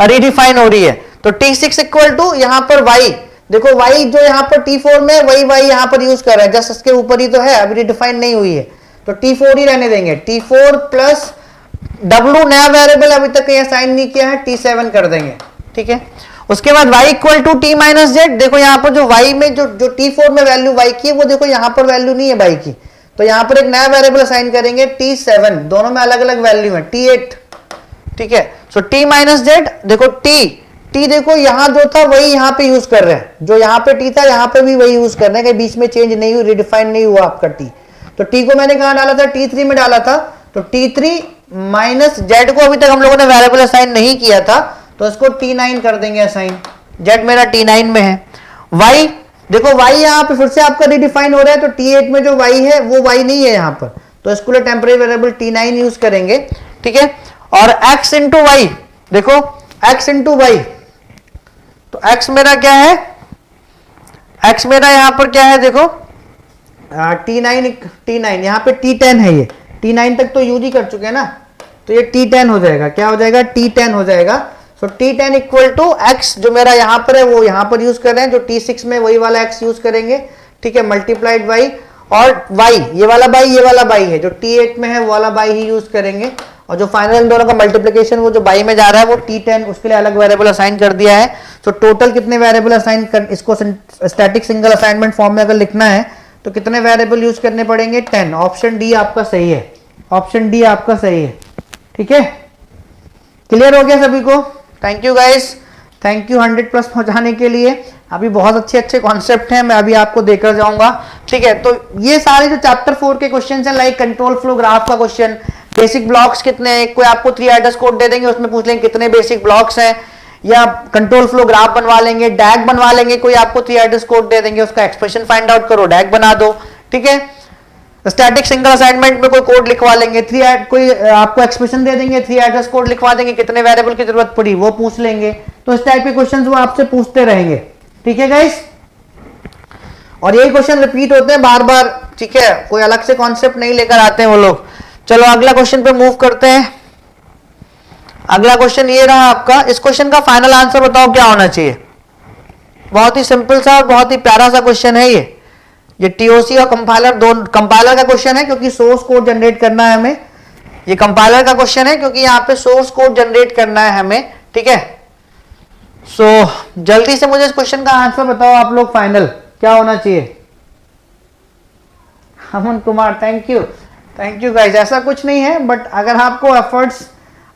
रिडिफाइन हो रही है। तो t6 इक्वल टू यहां पर y, देखो y जो यहां पर t4 में वही y यहां पर यूज कर रहा है, जस्ट इसके ऊपर ही तो है, अभी रिडिफाइन नहीं हुई है, तो t4 ही रहने देंगे। t4 प्लस w नया वेरिएबल अभी तक कहीं असाइन नहीं किया है, t7 कर देंगे, ठीक है। उसके बाद y equal to t minus Z, देखो यहां पर जो y में जो t4 में वैल्यू y की है वो देखो यहां पर वैल्यू नहीं है y की, तो यहां पर एक नया वेरिएबल असाइन करेंगे t7, दोनों में अलग अलग वैल्यू है t8, ठीक है। सो t माइनस जेड, देखो t देखो यहां जो था वही यहां पे यूज कर रहे हैं, जो यहां पे t था यहां पे भी वही यूज कर रहे हैं, कहीं बीच में चेंज नहीं हुई, रिडिफाइन नहीं हुआ आपका t। तो t को मैंने कहां डाला था, t3 में डाला था, तो t3 माइनस जेड को अभी तक हम लोगों ने वेरिएबल असाइन नहीं किया था, तो इसको t9 कर देंगे असाइन, z मेरा t9 में है। y देखो y यहां पे फिर से आपका रिडिफाइन हो रहा है, तो t8 में जो y है वो y नहीं है यहां पर, तो इसको लिए टेम्परेरी वेरिएबल t9 यूज करेंगे, ठीक है। और x इंटू वाई, देखो x इंटू वाई, तो x मेरा क्या है, x मेरा यहां पर क्या है, देखो t9 यहां पे t10 है, ये t9 तक तो यूज ही कर चुके हैं ना, तो ये t10 हो जाएगा, क्या हो जाएगा, t10 हो जाएगा। सो t10 इक्वल टू x जो मेरा यहां पर है वो यहां पर यूज कर रहे हैं, जो t6 में वही वाला x यूज करेंगे, ठीक है, मल्टीप्लाइड y, और y ये वाला y है, जो t8 में है वो वाला y ही यूज करेंगे, और जो फाइनल इन दोनों का मल्टीप्लिकेशन वो जो y में जा रहा है वो t10, उसके लिए अलग वेरिएबल असाइन कर दिया है। तो टोटल कितने वेरिएबल असाइन कर, इसको स्टैटिक सिंगल असाइनमेंट फॉर्म में अगर लिखना है तो कितने वेरिएबल यूज करने पड़ेंगे, 10। ऑप्शन डी आपका सही है, ऑप्शन डी आपका सही है, ठीक है। क्लियर हो गया सभी को? Thank you guys, thank you 100+ पहुंचाने के लिए। अभी बहुत अच्छे अच्छे कॉन्सेप्ट हैं, मैं अभी आपको देकर जाऊंगा, ठीक है। तो ये सारे जो चैप्टर 4 के क्वेश्चन हैं, लाइक कंट्रोल फ्लो ग्राफ का क्वेश्चन, बेसिक ब्लॉक्स कितने हैं, कोई आपको 3 एड्रेस कोड दे देंगे उसमें पूछ लेंगे कितने बेसिक ब्लॉक्स हैं, या कंट्रोल फ्लो ग्राफ बनवा लेंगे, डैग बनवा लेंगे, कोई आपको 3 एड्रेस कोड दे देंगे, उसका एक्सप्रेशन फाइंड आउट करो, डैग बना दो, ठीक है। स्टैटिक सिंगल असाइनमेंट में कोई कोड लिखवा लेंगे, कोई आपको एक्सप्रेशन दे देंगे, 3 एड्रेस कोड लिखवा देंगे, कितने वेरिएबल की जरूरत पड़ी वो पूछ लेंगे। तो इस टाइप के क्वेश्चंस वो आपसे पूछते रहेंगे, ठीक है गाइस। और यही क्वेश्चन रिपीट होते हैं बार बार, ठीक है, कोई अलग से कॉन्सेप्ट नहीं लेकर आते हैं वो लोग। चलो अगला क्वेश्चन पे मूव करते हैं। अगला क्वेश्चन ये रहा आपका, इस क्वेश्चन का फाइनल आंसर बताओ क्या होना चाहिए। बहुत ही सिंपल सा और बहुत ही प्यारा सा क्वेश्चन है ये टीओसी और कंपाइलर, दोनों कंपाइलर का क्वेश्चन है क्योंकि सोर्स कोड जनरेट करना है हमें, ये कंपाइलर का क्वेश्चन है क्योंकि यहाँ पे सोर्स कोड जनरेट करना है हमें, ठीक है। सो जल्दी से मुझे इस क्वेश्चन का आंसर बताओ आप लोग, फाइनल क्या होना चाहिए। Aman Kumar, thank you guys. ऐसा कुछ नहीं है, बट अगर आपको एफर्ट्स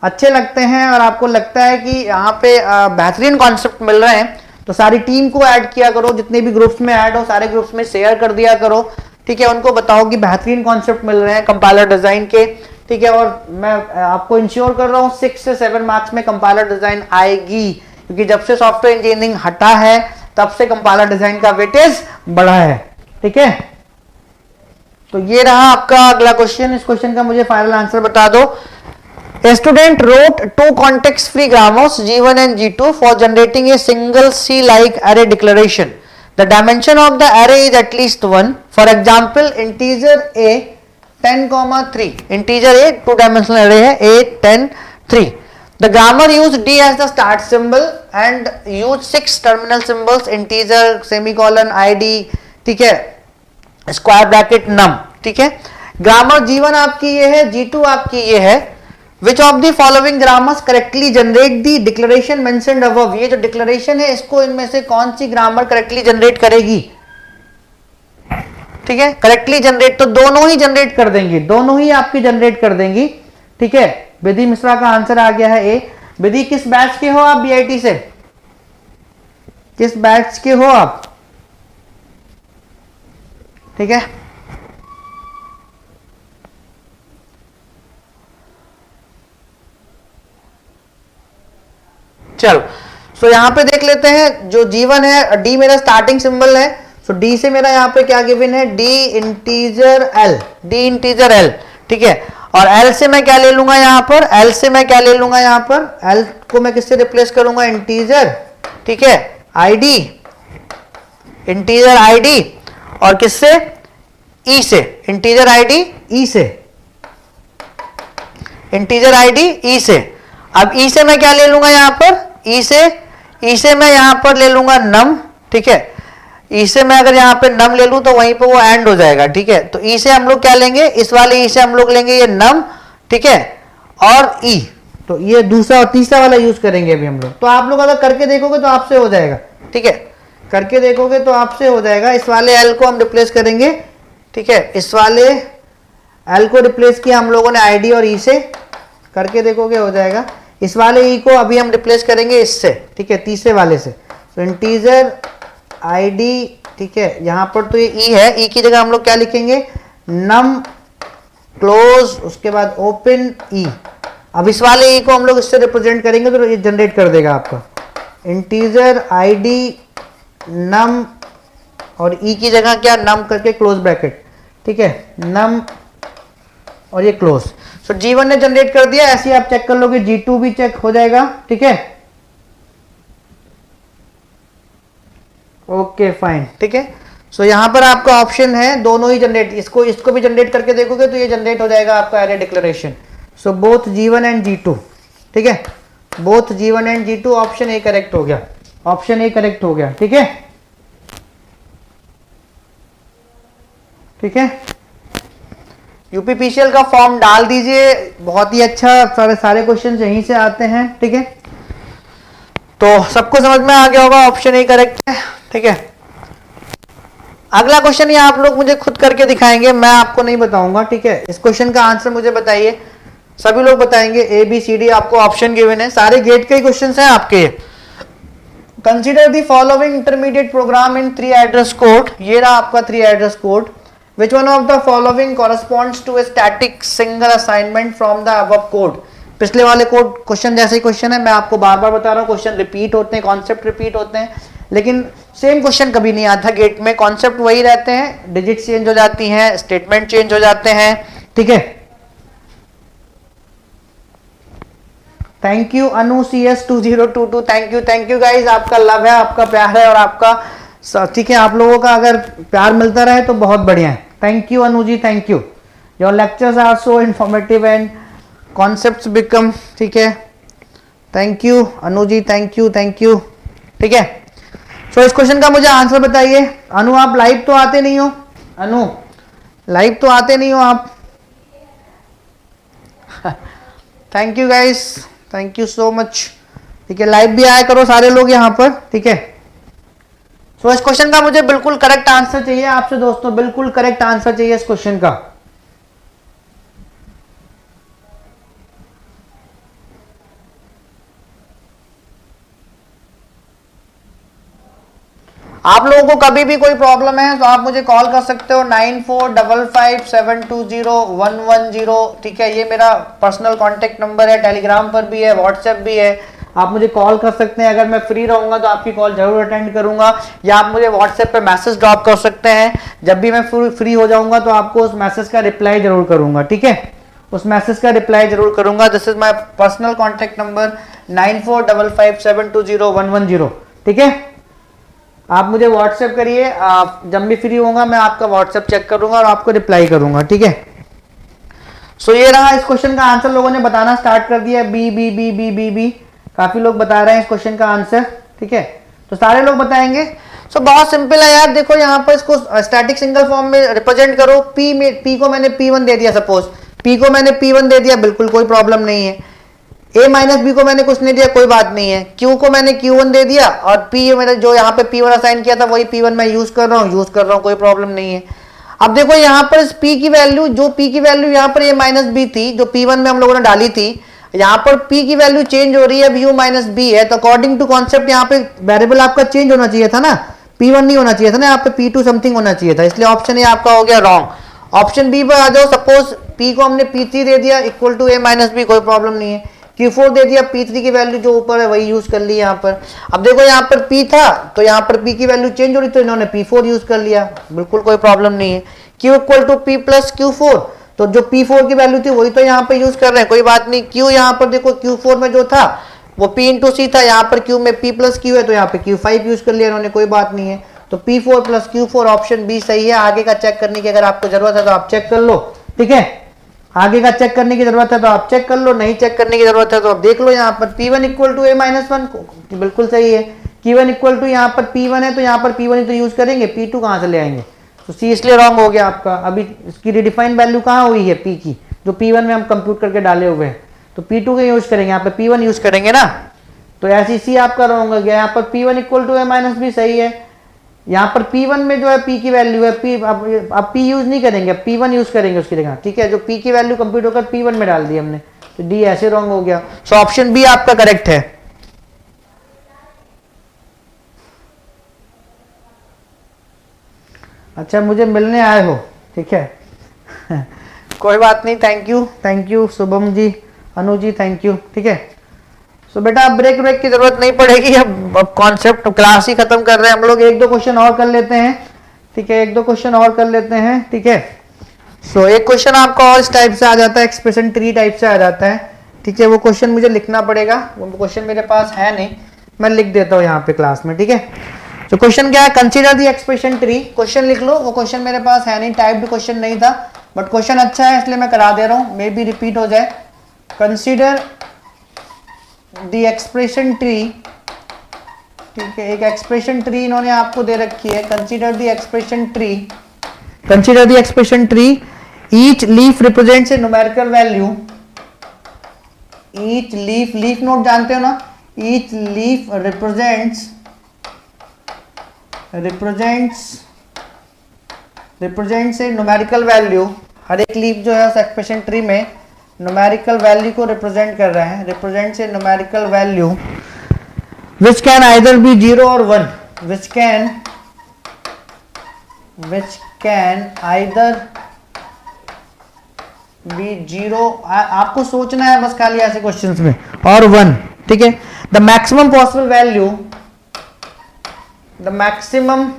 अच्छे लगते हैं और आपको लगता है कि यहाँ पे बेहतरीन कॉन्सेप्ट मिल रहे हैं, तो सारी टीम को ऐड किया करो, जितने भी ग्रुप्स में ऐड हो सारे ग्रुप्स में शेयर कर दिया करो, ठीक है, उनको बताओ कि बेहतरीन कॉन्सेप्ट मिल रहे हैं कंपाइलर डिजाइन के, ठीक है। और मैं आपको इंश्योर कर रहा हूँ 6 से 7 मार्क्स में कंपाइलर डिजाइन आएगी, क्योंकि जब से सॉफ्टवेयर इंजीनियरिंग हटा है तब से कंपाइलर डिजाइन का वेटेज बढ़ा है, ठीक है। तो ये रहा आपका अगला क्वेश्चन। इस क्वेश्चन का मुझे फाइनल आंसर बता दो। A student wrote two context-free grammars G1 and G2 for generating a single C-like array declaration. The dimension of the array is at least 1. For example, integer a 10,3. Integer a two-dimensional array है a 10 3. The grammar used d as the start symbol and used 6 terminal symbols integer semicolon id, ठीक है, square bracket नम, ठीक है। Grammar G1 आपकी ये है, G2 आपकी ये है। Which of the following grammars correctly generate the declaration mentioned above? ये जो डिक्लेरेशन है इसको इनमें से कौन सी ग्रामर करेक्टली जनरेट करेगी, ठीक है। करेक्टली जनरेट तो दोनों ही जनरेट कर देंगी, दोनों ही आपकी जनरेट कर देंगी, ठीक है। विधि मिश्रा का आंसर आ गया है ए। विधि किस बैच के हो आप, बीआईटी से किस बैच के हो आप, ठीक है। चलो, सो यहां पे देख लेते हैं। जो G1 है, D मेरा स्टार्टिंग सिंबल है, सो D से मेरा यहां पे क्या गिवन है, D इंटीजर L, ठीक है। और L से मैं क्या ले लूंगा यहां पर, L से मैं क्या ले लूंगा यहां पर, L को मैं किससे रिप्लेस करूंगा, इंटीजर, ठीक है, ID, इंटीजर ID, और किससे, E से, इंटीजर ID E से, इंटीजर ID E से। अब E से मैं क्या ले लूंगा यहां पर, E से मैं यहां पर ले लूंगा नम, ठीक है। E से मैं अगर यहां पे नम ले लूं तो वहीं पे वो एंड हो जाएगा, ठीक है। तो E से हम लोग क्या लेंगे, इस वाले E से हम लोग लेंगे ये नम, ठीक है, और E, तो ये दूसरा और तीसरा वाला यूज करेंगे अभी हम लोग। तो आप लोग अगर करके देखोगे तो आपसे हो जाएगा, ठीक है, करके देखोगे तो आपसे हो जाएगा। इस वाले L को हम रिप्लेस करेंगे, ठीक है, इस वाले L को रिप्लेस किया हम लोगों ने ID और E से, करके देखोगे हो जाएगा। इस वाले E को अभी हम रिप्लेस करेंगे इससे, ठीक है, तीसरे वाले से। तो इंटीजर ID, ठीक है, यहां पर तो ये E है, E की जगह हम लोग क्या लिखेंगे, नम क्लोज, उसके बाद ओपन E। अब इस वाले E को हम लोग इससे रिप्रेजेंट करेंगे तो ये जनरेट कर देगा आपका इंटीजर ID नम, और E की जगह क्या, नम करके क्लोज ब्रैकेट, ठीक है, नम और ये क्लोज। सो G1 ने जनरेट कर दिया, ऐसे ही आप चेक कर लोगे, G2 भी चेक हो जाएगा, ठीक है। ओके फाइन, ठीक है। सो यहां पर आपका ऑप्शन है दोनों ही जनरेट, इसको भी जनरेट करके देखोगे तो ये जनरेट हो जाएगा आपका array declaration. So both G1 and G2, ठीक है, both G1 and G2, option A correct हो गया, ऑप्शन ए करेक्ट हो गया, ठीक है, ठीक है। यूपीपीसीएल का फॉर्म डाल दीजिए, बहुत ही अच्छा, सारे क्वेश्चन यहीं से आते हैं, ठीक है। तो सबको समझ में आ गया होगा, ऑप्शन ए करेक्ट है, ठीक है। अगला क्वेश्चन ये आप लोग मुझे खुद करके दिखाएंगे, मैं आपको नहीं बताऊंगा, ठीक है। इस क्वेश्चन का आंसर मुझे बताइए, सभी लोग बताएंगे, ए बी सी डी आपको ऑप्शन गिवन है, सारे गेट के ही क्वेश्चन हैं आपके। Consider the following intermediate program in 3 address code, ये रहा आपका 3 address code. Which one of the following corresponds to a static single assignment from the above code? पिछले वाले कोड क्वेश्चन जैसे ही क्वेश्चन है, मैं आपको बार बार बता रहा हूँ, क्वेश्चन रिपीट होते हैं, कॉन्सेप्ट रिपीट होते हैं, लेकिन सेम क्वेश्चन कभी नहीं आता गेट में, कॉन्सेप्ट वही रहते हैं, डिजिट चेंज हो जाती हैं, स्टेटमेंट चेंज हो जाते हैं, ठीक है। Thank you Anu CS2022, thank you guys, आपका लव है, आपका प्यार है, और आपका, ठीक है, आप लोगों का अगर प्यार मिलता रहे तो बहुत बढ़िया है। Thank you Anu ji, thank you, your lectures are so informative and concepts become, ठीक है, thank you Anu ji, thank you, ठीक है। सो इस क्वेश्चन का मुझे आंसर बताइए। अनु आप लाइव तो आते नहीं हो, अनु लाइव तो आते नहीं हो आप। Thank you guys, thank you so much, ठीक है, लाइव भी आया करो सारे लोग यहाँ पर, ठीक है। तो इस क्वेश्चन का मुझे बिल्कुल करेक्ट आंसर चाहिए आपसे दोस्तों, बिल्कुल करेक्ट आंसर चाहिए इस क्वेश्चन का। आप लोगों को कभी भी कोई प्रॉब्लम है तो आप मुझे कॉल कर सकते हो 9455720110, ठीक है। ये मेरा पर्सनल कॉन्टेक्ट नंबर है, टेलीग्राम पर भी है, व्हाट्सएप भी है। आप मुझे कॉल कर सकते हैं। अगर मैं फ्री रहूंगा तो आपकी कॉल जरूर अटेंड करूंगा, या आप मुझे व्हाट्सएप पे मैसेज ड्रॉप कर सकते हैं। जब भी मैं फ्री हो जाऊंगा तो आपको उस मैसेज का रिप्लाई जरूर करूंगा, ठीक है। उस मैसेज का रिप्लाई जरूर करूंगा। This is my personal contact number 9455720110, ठीक है। आप मुझे व्हाट्सएप करिए, आप जब भी फ्री होगा मैं आपका व्हाट्सएप चेक करूंगा और आपको रिप्लाई करूंगा, ठीक है। सो ये रहा, इस क्वेश्चन का आंसर लोगों ने बताना स्टार्ट कर दिया। B B B B B B काफी लोग बता रहे हैं इस क्वेश्चन का आंसर, ठीक है। तो सारे लोग बताएंगे। सो बहुत सिंपल है यार, देखो यहाँ पर इसको स्टैटिक सिंगल फॉर्म में रिप्रेजेंट करो। पी में पी को मैंने P1 दे दिया, सपोज पी को मैंने P1 दे दिया, बिल्कुल कोई प्रॉब्लम नहीं है। a माइनस बी को मैंने कुछ नहीं दिया, कोई बात नहीं है। q को मैंने Q1 दे दिया और p मैंने जो यहाँ पे P1 असाइन किया था वही P1 मैं यूज कर रहा हूँ, कोई प्रॉब्लम नहीं है। अब देखो यहाँ पर इस p की वैल्यू, जो p की वैल्यू यहाँ पर a माइनस बी थी, जो P1 में हम लोगों ने डाली थी, यहाँ पर p की वैल्यू चेंज हो रही है, अब u माइनस बी है। तो अकॉर्डिंग टू कॉन्सेप्ट यहाँ पे वेरिएबल आपका चेंज होना चाहिए था ना, P1 नहीं होना चाहिए था ना, यहाँ पे P2 समथिंग होना चाहिए था, इसलिए ऑप्शन ए आपका हो गया रॉन्ग। ऑप्शन बी पर आ जाओ। सपोज p को हमने P3 दे दिया equal to a minus B, कोई प्रॉब्लम नहीं है। Q4 दे दिया, P3 की वैल्यू जो ऊपर है वही यूज कर ली यहाँ पर। अब देखो यहाँ पर P था तो यहाँ पर P की वैल्यू चेंज हो रही तो इन्होंने P4 यूज कर लिया, बिल्कुल कोई प्रॉब्लम नहीं है। Q equal to P plus Q4, तो जो P4 की वैल्यू थी वही तो यहाँ पे यूज कर रहे हैं, कोई बात नहीं। Q यहाँ पर देखो Q4 में जो था वो P इंटू सी था, यहाँ पर Q में P प्लस Q है तो यहाँ पे Q5 यूज कर लिया इन्होंने, कोई बात नहीं है। तो P4 plus Q4 option B सही है। आगे का चेक करने की अगर आपको जरूरत है तो आप चेक कर लो, ठीक है। आगे का चेक करने की जरूरत है तो आप चेक कर लो, नहीं चेक करने की जरूरत है तो आप देख लो। यहाँ पर P1 equal to a minus one, बिल्कुल सही है। Q1 इक्वल टू यहाँ पर P1 है तो यहाँ पर P1 ही तो यूज करेंगे, P2 कहाँ से ले आएंगे, तो सी इसलिए रॉन्ग हो गया आपका। अभी इसकी रिडिफाइंड वैल्यू कहाँ हुई है P की, जो P1 में हम कंप्यूट करके डाले हुए हैं, तो P2 के यूज करेंगे, यहाँ पे P1 यूज करेंगे ना, तो ऐसी सी आपका रॉन्ग हो गया। यहाँ पर P1 equal to a minus B सही है। यहाँ पर P1 में जो है P की वैल्यू है, P अब P यूज नहीं करेंगे, अब P1 यूज करेंगे उसकी जगह, ठीक है। जो P की वैल्यू कंप्यूट होकर P1 में डाल दी हमने, तो डी ऐसे रॉन्ग हो गया। सो ऑप्शन बी आपका करेक्ट है। अच्छा, मुझे मिलने आए हो, ठीक है कोई बात नहीं, thank you Shubham ji, Anu ji, thank you, ठीक है। सो बेटा अब ब्रेक की जरूरत नहीं पड़ेगी, अब कॉन्सेप्ट क्लास ही खत्म कर रहे हैं हम लोग। एक दो क्वेश्चन और कर लेते हैं, ठीक है, एक दो क्वेश्चन और कर लेते हैं, ठीक है। सो एक क्वेश्चन आपका और इस टाइप से आ जाता है, एक्सप्रेशन ट्री टाइप से आ जाता है, ठीक है। वो क्वेश्चन मुझे लिखना पड़ेगा, वो क्वेश्चन मेरे पास है नहीं, मैं लिख देता हूँ यहाँ पे क्लास में, ठीक है। तो क्वेश्चन क्या है, consider the expression tree. Question लिख लो, वो क्वेश्चन मेरे पास है नहीं, टाइप्ड क्वेश्चन नहीं था, बट क्वेश्चन अच्छा है इसलिए मैं करा दे रहा हूँ, मे बी रिपीट हो जाए। कंसीडर द एक्सप्रेशन ट्री, ठीक है, एक एक्सप्रेशन ट्री इन्होंने आपको दे रखी है। Consider the expression tree, consider the expression tree, each leaf represents a numerical value. Each leaf, leaf node जानते हो ना, each leaf represents a numerical value. हर एक लीफ जो है उस एक्सप्रेशन ट्री में न्यूमेरिकल वैल्यू को रिप्रेजेंट कर रहा है, represents a numerical value which can either be 0 or 1, which can either be 0, आपको सोचना है बस खाली ऐसे क्वेश्चंस में, और 1, ठीक है। The maximum possible value, the maximum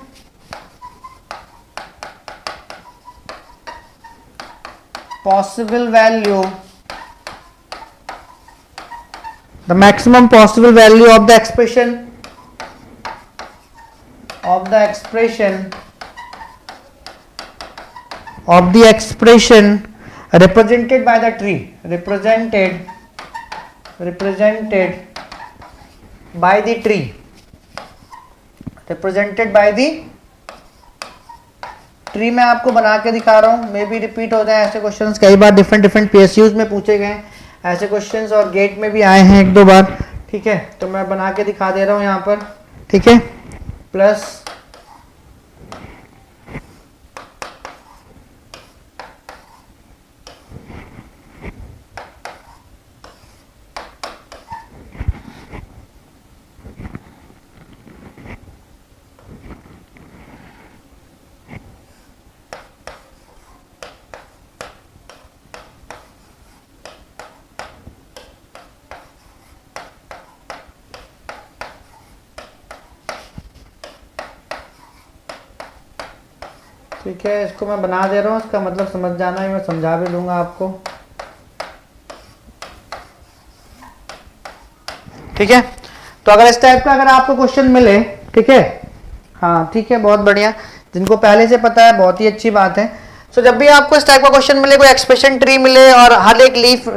possible value, the maximum possible value of the expression represented by the tree, represented by the tree, represented by the tree में आपको बना के दिखा रहा हूँ, मे बी रिपीट हो जाए ऐसे क्वेश्चंस, कई बार डिफरेंट PSUs में पूछे गए ऐसे क्वेश्चंस और गेट में भी आए हैं एक दो बार, ठीक है। तो मैं बना के दिखा दे रहा हूँ यहाँ पर, ठीक है। प्लस ठीक है, इसको मैं बना दे रहा हूँ, इसका मतलब समझ जाना है, मैं समझा भी दूंगा आपको। ठीक है, तो अगर इस टाइप का अगर आपको क्वेश्चन मिले, ठीक है, हाँ ठीक है, बहुत बढ़िया, जिनको पहले से पता है बहुत ही अच्छी बात है। सो जब भी आपको इस टाइप का क्वेश्चन मिले, कोई एक्सप्रेशन ट्री मिले और हर एक लीफ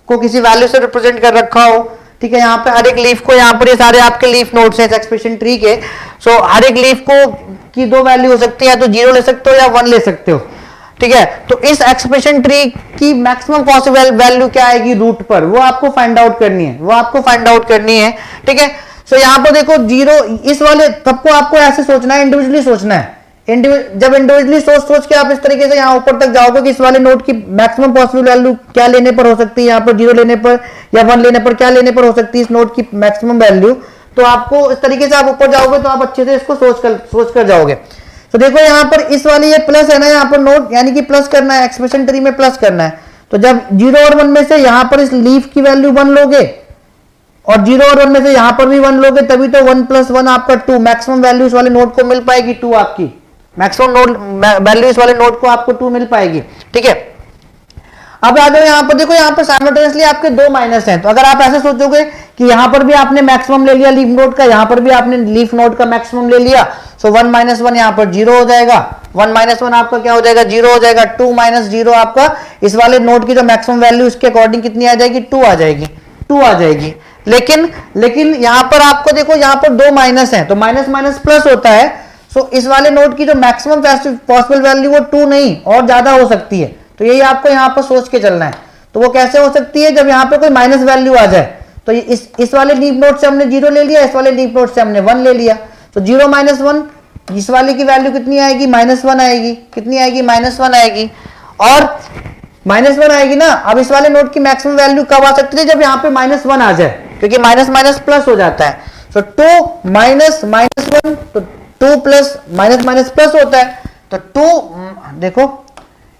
को किसी वैल्यू से रिप्रेजेंट कर रखा हो, ठीक है, यहाँ पे हर एक लीफ को, यहाँ पर ये सारे आपके लीफ नोड्स हैं एक्सप्रेशन ट्री के। सो हर एक लीफ को की दो वैल्यू हो सकती है, तो 0 ले सकते हो या 1 ले सकते हो। ठीक है, तो इस एक्सप्रेशन ट्री की मैक्सिमम पॉसिबल वैल्यू क्या आएगी रूट पर, वो आपको फाइंड आउट करनी है, वो आपको फाइंड आउट करनी है। ठीक है, सो यहाँ पर देखो 0, इस वाले सबको आपको ऐसे सोचना है, इंडिविजुअली सोचना है। जब इंडिविजुअली सोच के आप इस तरीके से यहाँ ऊपर तक जाओगे कि इस वाले नोट की मैक्सिमम पॉसिबल वैल्यू क्या लेने पर हो सकती है, यहाँ पर 0 लेने पर या 1 लेने पर क्या लेने पर हो सकती है इस नोट की मैक्सिमम वैल्यू, तो आपको इस तरीके से आप ऊपर जाओगे तो आप अच्छे से इसको सोच कर जाओगे। तो देखो यहाँ पर इस वाली ये प्लस है ना, यहाँ पर नोट यानी कि प्लस करना है, एक्सप्रेशन ट्री में प्लस करना है। तो जब 0 और 1 में से यहाँ पर इस लीफ की वैल्यू 1 लोगे और 0 और 1 में से यहाँ पर भी 1 लोगे, तभी तो 1 + 1 आपका 2 मैक्सिमम वैल्यू इस वाले नोट को मिल पाएगी, 2 आपकी मैक्सिमम नोट वैल्यू इस वाले नोट को आपको 2 मिल पाएगी। ठीक है, अब आ जाओ यहाँ पर, देखो यहाँ पर साइमल्टेनियसली आपके 2 माइनस हैं, तो अगर आप ऐसे सोचोगे कि यहाँ पर भी आपने मैक्सिमम ले लिया लीफ नोट का, यहाँ पर भी आपने लीफ नोट का मैक्सिमम ले लिया, सो 1 - 1 यहाँ पर 0 हो जाएगा, 1 - 1 आपका क्या हो जाएगा, 0 हो जाएगा, 2 - 0 आपका इस वाले नोट की जो मैक्सिमम वैल्यू इसके अकॉर्डिंग कितनी आ जाएगी, 2 आ जाएगी, 2 आ जाएगी। लेकिन यहाँ पर आपको देखो यहाँ पर 2 माइनस है, तो माइनस माइनस प्लस होता है। सो इस वाले नोट की जो मैक्सिमम पॉसिबल वैल्यू वो 2 नहीं और ज्यादा हो सकती है, तो यही आपको यहाँ पर सोच के चलना है। तो वो कैसे हो सकती है, जब यहाँ पे कोई माइनस वैल्यू आ जाए, तो इस वाले लीफ नोट से हमने 0 ले लिया, इस वाले लीफ नोट से हमने 1 ले लिया, तो 0 - 1 इस वाले की वैल्यू कितनी आएगी, -1 आएगी, कितनी आएगी, -1 आएगी, और -1 आएगी ना। अब इस वाले नोट की मैक्सिमम वैल्यू कब आ सकती है, जब यहाँ पे -1 आ जाए, क्योंकि माइनस माइनस प्लस हो जाता है। तो 2 - -1 तो 2 प्लस माइनस माइनस प्लस होता है, तो 2 देखो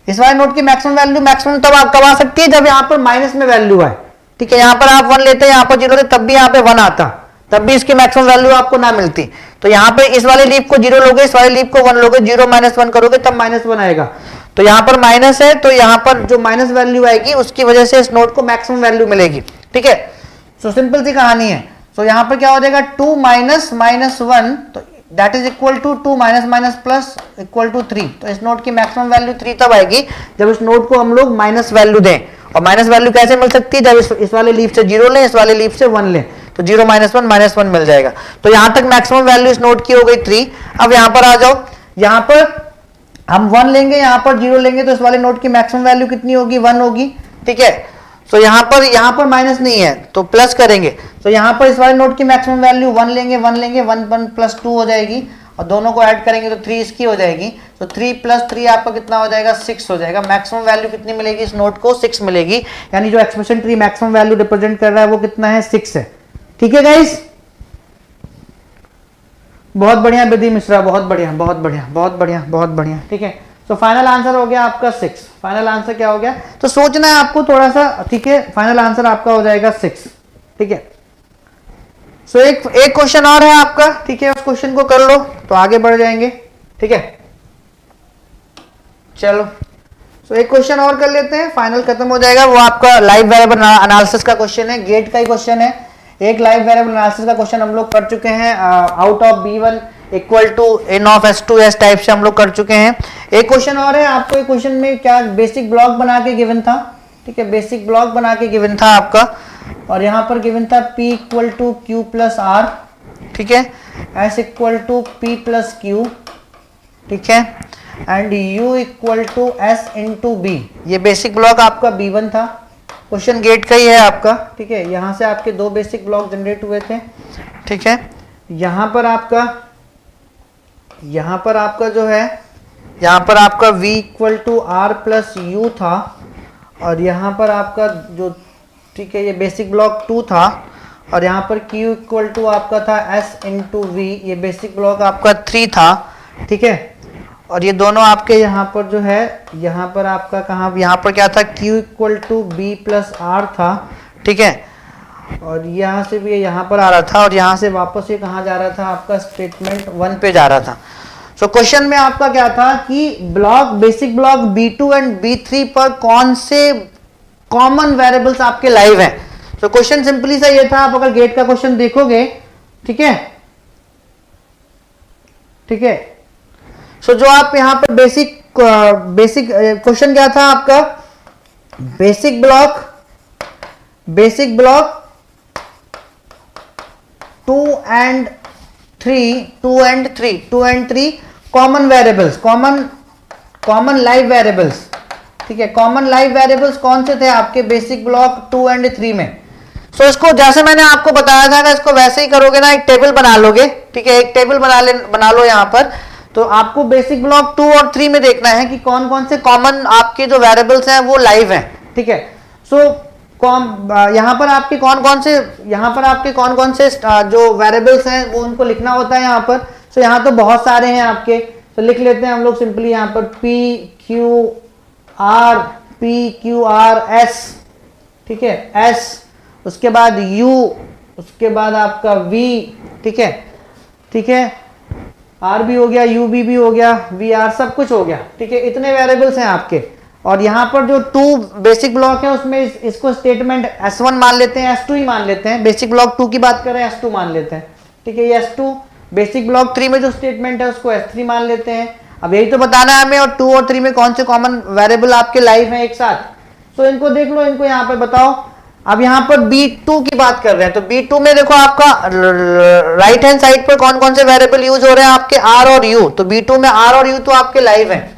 इस वाले नोट की मैक्सिमम तब आप कब आ सकती है, जब यहाँ पर माइनस में वैल्यू आए। ठीक है, यहाँ पर आप 1 लेते हैं, यहाँ पर 0 लेते, तब भी यहाँ पे 1 आता, तब भी इसकी मैक्सिमम वैल्यू आपको ना मिलती। तो यहाँ पे इस वाले लीफ को 0 लोगे, इस वाले लीफ को 1 लोगे, 0 - 1 करोगे तब -1 आएगा। तो यहाँ पर माइनस है, तो यहाँ पर जो माइनस वैल्यू आएगी उसकी वजह से इस नोट को मैक्सिमम वैल्यू मिलेगी। ठीक है, सो सिंपल सी कहानी है। सो यहाँ पर क्या हो जाएगा, 2 - -1 तो दैट इज इक्वल टू 2 - -+ = 3। तो इस नोट की मैक्सिमम वैल्यू 3 तब आएगी जब इस नोट को हम लोग माइनस वैल्यू दें। और माइनस वैल्यू कैसे मिल सकती है, जब इस वाले लीफ से 0 लें, इस वाले लीफ से 1 लें, तो 0 - 1 मिल जाएगा। तो यहां तक मैक्सिमम वैल्यू इस नोट की हो गई 3। अब यहां पर आ जाओ, यहां पर हम 1 लेंगे, यहां पर 0 लेंगे, तो इस वाले नोट की मैक्सिमम वैल्यू कितनी होगी, 1 होगी। ठीक है, तो यहाँ पर माइनस नहीं है तो प्लस करेंगे, तो यहाँ पर इस वाले नोट की मैक्सिमम वैल्यू 1 लेंगे, 1 + 2 हो जाएगी, और दोनों को ऐड करेंगे तो 3 इसकी हो जाएगी। तो 3 + 3 आपका कितना हो जाएगा, 6 हो जाएगा। मैक्सिमम वैल्यू कितनी मिलेगी इस नोट को, 6 मिलेगी, यानी जो expression tree maximum value represent कर रहा है वो कितना है, 6 है। ठीक है गाइस, बहुत बढ़िया विधि मिश्रा, बहुत बढ़िया बहुत बढ़िया बहुत बढ़िया बहुत बढ़िया। ठीक है, तो फाइनल आंसर हो गया आपका 6। फाइनल आंसर क्या हो गया, तो सोचना है आपको थोड़ा सा। ठीक है, फाइनल आंसर आपका हो जाएगा 6। ठीक है, सो एक क्वेश्चन और है आपका। ठीक है, उस क्वेश्चन को कर लो तो आगे बढ़ जाएंगे। ठीक है, चलो, सो एक क्वेश्चन और कर लेते हैं, फाइनल खत्म हो जाएगा। वो आपका लाइव वेरिएबल एनालिसिस का क्वेश्चन है, गेट का ही क्वेश्चन है। एक लाइव वेरिएबल एनालिसिस का क्वेश्चन हम लोग कर चुके हैं, out of B1 = n of S2S type से हम लोग कर चुके हैं। एक क्वेश्चन और है आपको, एक क्वेश्चन में क्या बेसिक ब्लॉक बना के गिवन था। ठीक है, बेसिक ब्लॉक बना के गिवन था आपका, और यहाँ पर गिवन था P = Q + R। ठीक है, S = P + Q। ठीक है, एंड U = S × B। ये बेसिक ब्लॉक आपका B1 था, क्वेश्चन गेट का ही है आपका। ठीक है, यहाँ से आपके 2 बेसिक ब्लॉक जनरेट हुए थे। ठीक है, यहाँ पर आपका जो है, यहाँ पर आपका V = R + U था, और यहाँ पर आपका जो, ठीक है, ये बेसिक ब्लॉक 2 था, और यहाँ पर Q = आपका था S × V, ये बेसिक ब्लॉक आपका 3 था। ठीक है, और ये दोनों आपके यहाँ पर जो है, यहाँ पर आपका कहाँ, यहाँ पर क्या था, Q = B + R था। ठीक है, और यहाँ से भी यहाँ पर आ रहा था, और यहाँ से वापस ये कहाँ जा रहा था, आपका स्टेटमेंट 1 पे जा रहा था। सो क्वेश्चन में आपका क्या था कि block basic block B2 and B3 पर कौन से कॉमन वेरिएबल्स आपके लाइव हैं। सो क्वेश्चन सिंपली सा ये था, आप अगर गेट का क्वेश्चन देखोगे, ठीक है, ठीक है। सो जो आप यहां पर बेसिक क्वेश्चन क्या था आपका, basic block 2 and 3 common variables, common live variables, ठीक है। कॉमन लाइव वेरिएबल्स कौन से थे आपके बेसिक ब्लॉक 2 and 3 में। सो इसको जैसे मैंने आपको बताया था, अगर इसको वैसे ही करोगे ना, एक टेबल बना लोगे, ठीक है, एक टेबल बना लो यहां पर। तो आपको बेसिक ब्लॉक 2 और 3 में देखना है कि कौन कौन से कॉमन आपके जो वेरिएबल्स हैं वो लाइव हैं, ठीक है। सो यहाँ पर आपके कौन कौन से जो वेरिएबल्स हैं वो उनको लिखना होता है यहाँ पर। सो यहाँ तो बहुत सारे हैं आपके, तो लिख लेते हैं हम लोग सिंपली यहाँ पर PQR ठीक है, S, उसके बाद U, उसके बाद आपका V, ठीक है, ठीक है, R भी हो गया, UB भी हो गया, VR सब कुछ हो गया, ठीक है। इतने वेरिएबल्स हैं आपके। और यहाँ पर जो 2 बेसिक ब्लॉक है उसमें इसको स्टेटमेंट S1 मान लेते हैं, S2 ही मान लेते हैं। बेसिक ब्लॉक 2 की बात करें, S2 मान लेते हैं, ठीक है, ये S2। बेसिक ब्लॉक 3 में जो स्टेटमेंट है उसको S3 मान लेते हैं। अब यही तो बताना है हमें, और 2 और 3 में कौन से कॉमन वेरिएबल आपके लाइव हैं एक साथ। तो इनको देख लो, इनको यहाँ पर बताओ। अब यहाँ पर B2 की बात कर रहे हैं, तो B2 में देखो आपका राइट हैंड साइड पर कौन कौन से वेरिएबल यूज हो रहे हैं आपके, R और U। तो B2 में R और U तो आपके लाइव हैं,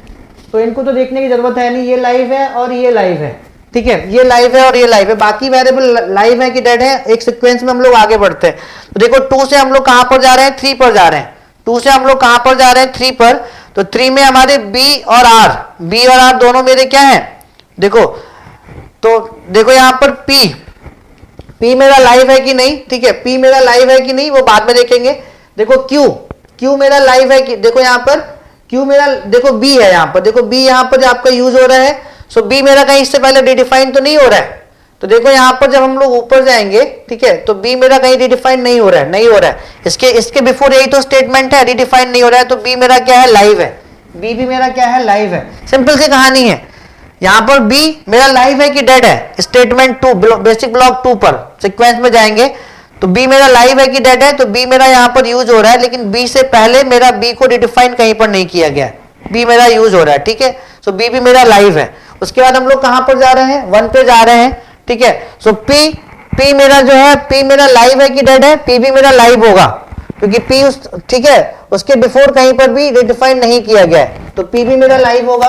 तो इनको तो देखने की जरूरत है नहीं, ये लाइव है और ये लाइव है, ठीक है, ये लाइव है और ये लाइव है। बाकी वेरिएबल लाइव है कि डेड है, एक सीक्वेंस में हम लोग आगे बढ़ते हैं। तो देखो 2 से हम लोग कहां पर जा रहे हैं, 3 पर जा रहे हैं। 2 से हम लोग कहां पर जा रहे हैं, 3 पर। तो 3 में हमारे B और R दोनों मेरे क्या है, देखो, तो देखो यहां पर P मेरा लाइव है कि नहीं, ठीक है, P मेरा लाइव है कि नहीं वो बाद में देखेंगे। देखो Q मेरा लाइव है कि, देखो यहां पर Q मेरा, देखो B है यहां पर, देखो B यहां पर जो आपका यूज हो रहा है। सो B मेरा कहीं इससे पहले रिडिफाइन तो नहीं हो रहा है। तो देखो यहां पर जब हम लोग ऊपर जाएंगे, ठीक है, तो B मेरा कहीं रिडिफाइन नहीं हो रहा है, इसके बिफोर यही तो स्टेटमेंट है, रिडिफाइन नहीं हो रहा है, तो B मेरा क्या है, लाइव है। B भी मेरा क्या है, लाइव है। सिंपल सी कहानी है। यहां पर B मेरा लाइव है कि डेड है, स्टेटमेंट 2 बेसिक ब्लॉक 2 पर सीक्वेंस में जाएंगे, तो B मेरा लाइव है कि डेड है। तो B मेरा यहां पर यूज हो रहा है, लेकिन B से पहले मेरा B को रिडिफाइन कहीं पर नहीं किया गया, B मेरा यूज हो रहा है, ठीक है। सो B भी मेरा लाइव है। उसके बाद हम लोग कहां पर जा रहे हैं, 1 पे जा रहे हैं, ठीक है। सो P मेरा जो है, P मेरा लाइव है कि डेड है, P भी मेरा लाइव होगा, क्योंकि P ठीक है, उसके बिफोर कहीं पर भी रिडिफाइन नहीं किया गया है, तो P भी मेरा लाइव होगा,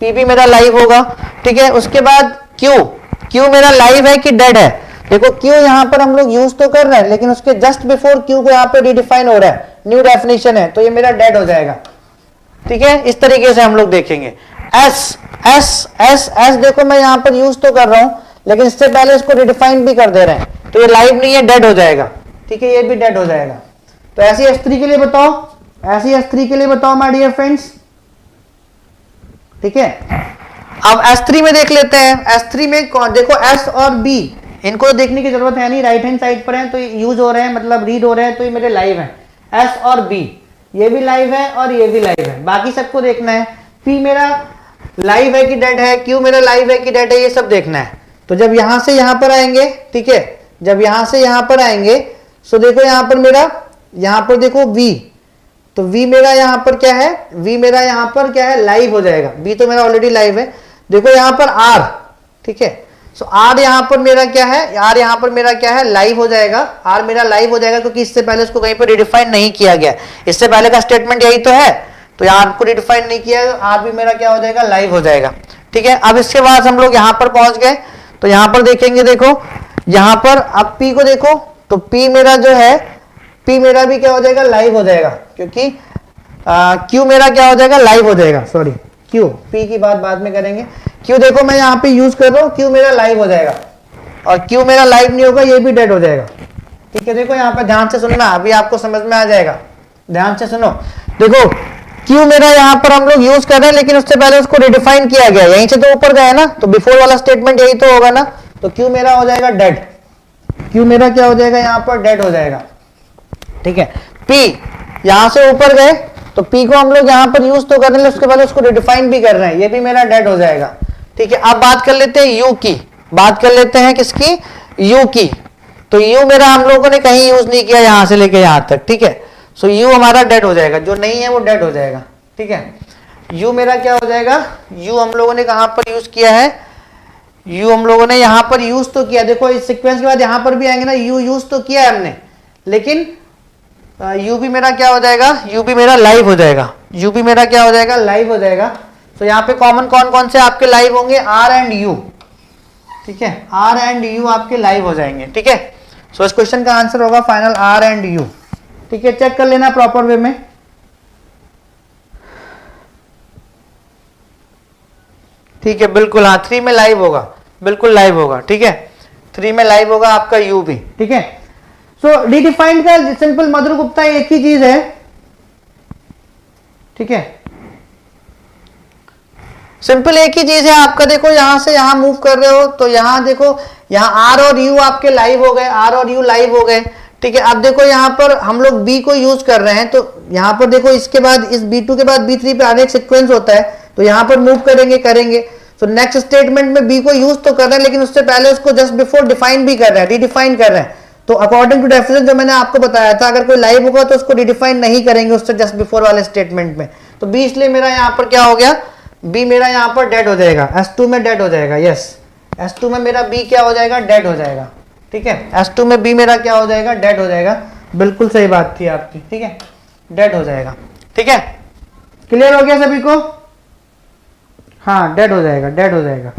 P भी मेरा लाइव होगा, ठीक है। उसके बाद Q मेरा लाइव है कि डेड है। देखो Q यहां पर हम लोग यूज तो कर रहे हैं, लेकिन उसके जस्ट बिफोर Q को यहां पे रिडिफाइन हो रहा है, न्यू डेफिनेशन है, तो ये मेरा डेड हो जाएगा, ठीक है। इस तरीके से हम लोग देखेंगे। S देखो मैं यहां पर यूज तो कर रहा हूं, लेकिन इससे पहले इसको रिडिफाइन भी कर दे रहे हैं, तो ये लाइव नहीं है, डेड हो जाएगा, ठीक है, ये भी डेड हो जाएगा। तो ऐसी S3 के लिए बताओ, ऐसी S3 के लिए बताओ माय डियर फ्रेंड्स, ठीक है। अब S3 में देख लेते हैं। S3 में देखो S और B, इनको तो देखने की जरूरत है नहीं, राइट हैंड साइड पर हैं, तो यूज हो रहे हैं, मतलब रीड हो रहे हैं, तो ये मेरे लाइव हैं। S और B ये भी लाइव है और ये भी लाइव है, बाकी सबको देखना है। P मेरा लाइव है कि डेड है, Q मेरा लाइव है कि डेड है, ये सब देखना है। तो जब यहां से यहां पर आएंगे, ठीक है, जब यहां से यहां पर आएंगे, सो देखो यहां पर मेरा, यहां पर देखो V, तो V मेरा यहां पर क्या है, V मेरा यहां पर क्या है, लाइव हो जाएगा। B तो मेरा ऑलरेडी लाइव है। देखो यहां पर R, ठीक है, सो R यहां पर मेरा क्या है, R यहां पर मेरा क्या है, लाइव हो जाएगा। R मेरा लाइव हो जाएगा क्योंकि इससे पहले उसको कहीं पर रिडिफाइन नहीं किया गया, इससे पहले का स्टेटमेंट यही तो है, तो R को रिडिफाइन नहीं किया, R भी मेरा क्या हो जाएगा, लाइव हो जाएगा, ठीक है। अब इसके बाद हम लोग यहां पर पहुंच गए, तो यहां पर देखेंगे, देखो यहां पर अब P को देखो, तो P मेरा जो है, P मेरा भी क्या हो जाएगा, लाइव हो जाएगा, क्योंकि Q मेरा क्या हो जाएगा, लाइव हो जाएगा, सॉरी Q, P की बात बाद में करेंगे। Q देखो मैं यहाँ पे यूज कर रहा हूँ, Q मेरा लाइव हो जाएगा, और Q मेरा लाइव नहीं होगा, ये भी डेड हो जाएगा, ठीक है। देखो यहाँ पे ध्यान से सुनना, अभी आपको समझ में आ जाएगा, ध्यान से सुनो। देखो Q मेरा यहाँ पर हम लोग यूज कर रहे हैं, लेकिन उससे पहले उसको रिडिफाइन किया गया, यहीं से तो ऊपर गए ना, तो बिफोर वाला स्टेटमेंट यही तो होगा ना, तो Q मेरा हो जाएगा डेड, Q मेरा क्या हो जाएगा, यहाँ पर डेड हो जाएगा, ठीक है। P यहां से ऊपर गए, तो पी को हम लोग यहाँ पर यूज तो कर रहे हैं, उसके बाद उसको रिडिफाइन भी कर रहे हैं, ये भी मेरा डेड हो जाएगा। ठीक है, अब बात कर लेते हैं यू की, बात कर लेते हैं किसकी, यू की। तो यू मेरा हम लोगों ने कहीं यूज नहीं किया यहां से लेके यहां तक। ठीक है, सो यू हमारा डेड हो जाएगा, जो नहीं है वो डेड हो जाएगा। ठीक है, यू मेरा क्या हो जाएगा, यू हम लोगों ने कहां पर यूज किया है, यू हम लोगों ने यहां पर यूज तो किया, देखो इस सीक्वेंस के बाद यहां पर भी आएंगे ना, यू यूज तो किया है हमने, लेकिन यू भी मेरा क्या हो जाएगा, यू भी मेरा लाइव हो जाएगा, यू भी मेरा क्या हो जाएगा, लाइव हो जाएगा। तो यहाँ पे कॉमन कौन कौन से आपके लाइव होंगे, आर एंड यू। ठीक है, आर एंड यू आपके लाइव हो जाएंगे। ठीक है, सो इस क्वेश्चन का आंसर होगा फाइनल आर एंड यू। ठीक है, चेक कर लेना प्रॉपर वे में। ठीक है, बिल्कुल, हाँ 3 में लाइव होगा, बिल्कुल लाइव होगा। ठीक है, 3 में लाइव होगा आपका यू भी। ठीक है, सो डिफाइंड का सिंपल मधुर गुप्ता एक ही चीज है। ठीक है, सिंपल एक ही चीज है आपका, देखो यहां से यहां मूव कर रहे हो तो यहां देखो, यहां आर और यू आपके लाइव हो गए, आर और यू लाइव हो गए। ठीक है, अब देखो यहां पर हम लोग बी को यूज कर रहे हैं, तो यहां पर देखो इसके बाद इस B2 के बाद B3 पे आने एक सीक्वेंस होता है, तो यहां पर मूव करेंगे। तो नेक्स्ट स्टेटमेंट में बी को यूज तो कर रहे हैं, लेकिन उससे पहले उसको जस्ट बिफोर डिफाइन भी कर रहे हैं, रिडिफाइन कर रहे हैं। तो अकॉर्डिंग टू डेफिनेशन जो मैंने आपको बताया था, अगर कोई लाइव होगा तो उसको रिडिफाइन नहीं करेंगे उससे जस्ट बिफोर वाले स्टेटमेंट में। तो बी इसलिए मेरा यहाँ पर क्या हो गया, बी मेरा यहाँ पर डेड हो जाएगा, S2 में डेड हो जाएगा। यस, S2 में मेरा बी क्या हो जाएगा, डेड हो जाएगा। ठीक है, S2 में बी मेरा क्या हो जाएगा, डेड हो जाएगा। बिल्कुल सही बात थी आपकी। ठीक है, डेड हो जाएगा। ठीक है, क्लियर हो गया सभी को, हाँ डेड हो जाएगा, डेड हो जाएगा।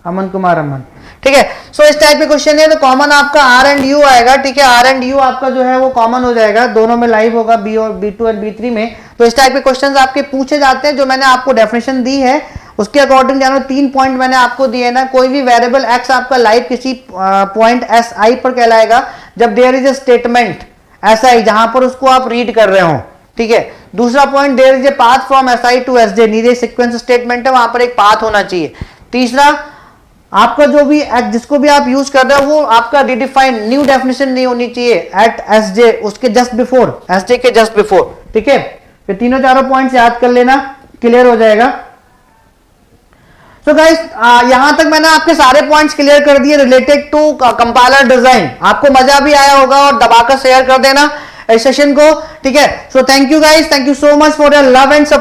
अमन कुमार अमन। ठीक है, सो इस टाइप के क्वेश्चन है तो कॉमन आपका आर एंड यू आएगा। ठीक है, आर एंड यू आपका जो है वो कॉमन हो जाएगा, दोनों में लाइव होगा, बी और B2 और B3 में। तो इस टाइप के क्वेश्चंस आपके पूछे जाते हैं, जो मैंने आपको डेफिनेशन दी है उसके अकॉर्डिंग जानो 3 पॉइंट मैंने आपको दिए ना। कोई भी वेरिएबल एक्स आपका लाइव किसी पॉइंट SI पर कहलाएगा जब there is a statement SI जहां पर उसको आप रीड कर रहे हो। ठीक है, दूसरा point there is a path from SI to SJ, नीचे सीक्वेंस स्टेटमेंट है, वहां पर एक पाथ होना चाहिए। तीसरा, आपका जो भी जिसको भी आप यूज कर रहे हो वो आपका रिडिफाइंड न्यू डेफिनेशन नहीं होनी चाहिए एट SJ, उसके जस्ट बिफोर, SJ के जस्ट बिफोर। ठीक है, ये तीनों चारों पॉइंट्स याद कर लेना, क्लियर हो जाएगा। सो गाइस, यहां तक मैंने आपके सारे पॉइंट्स क्लियर कर दिए रिलेटेड टू कंपाइलर डिजाइन। आपको मजा भी आया होगा और दबाकर शेयर कर देना इस सेशन को। ठीक है, so thank you guys, thank you so much for your love and support.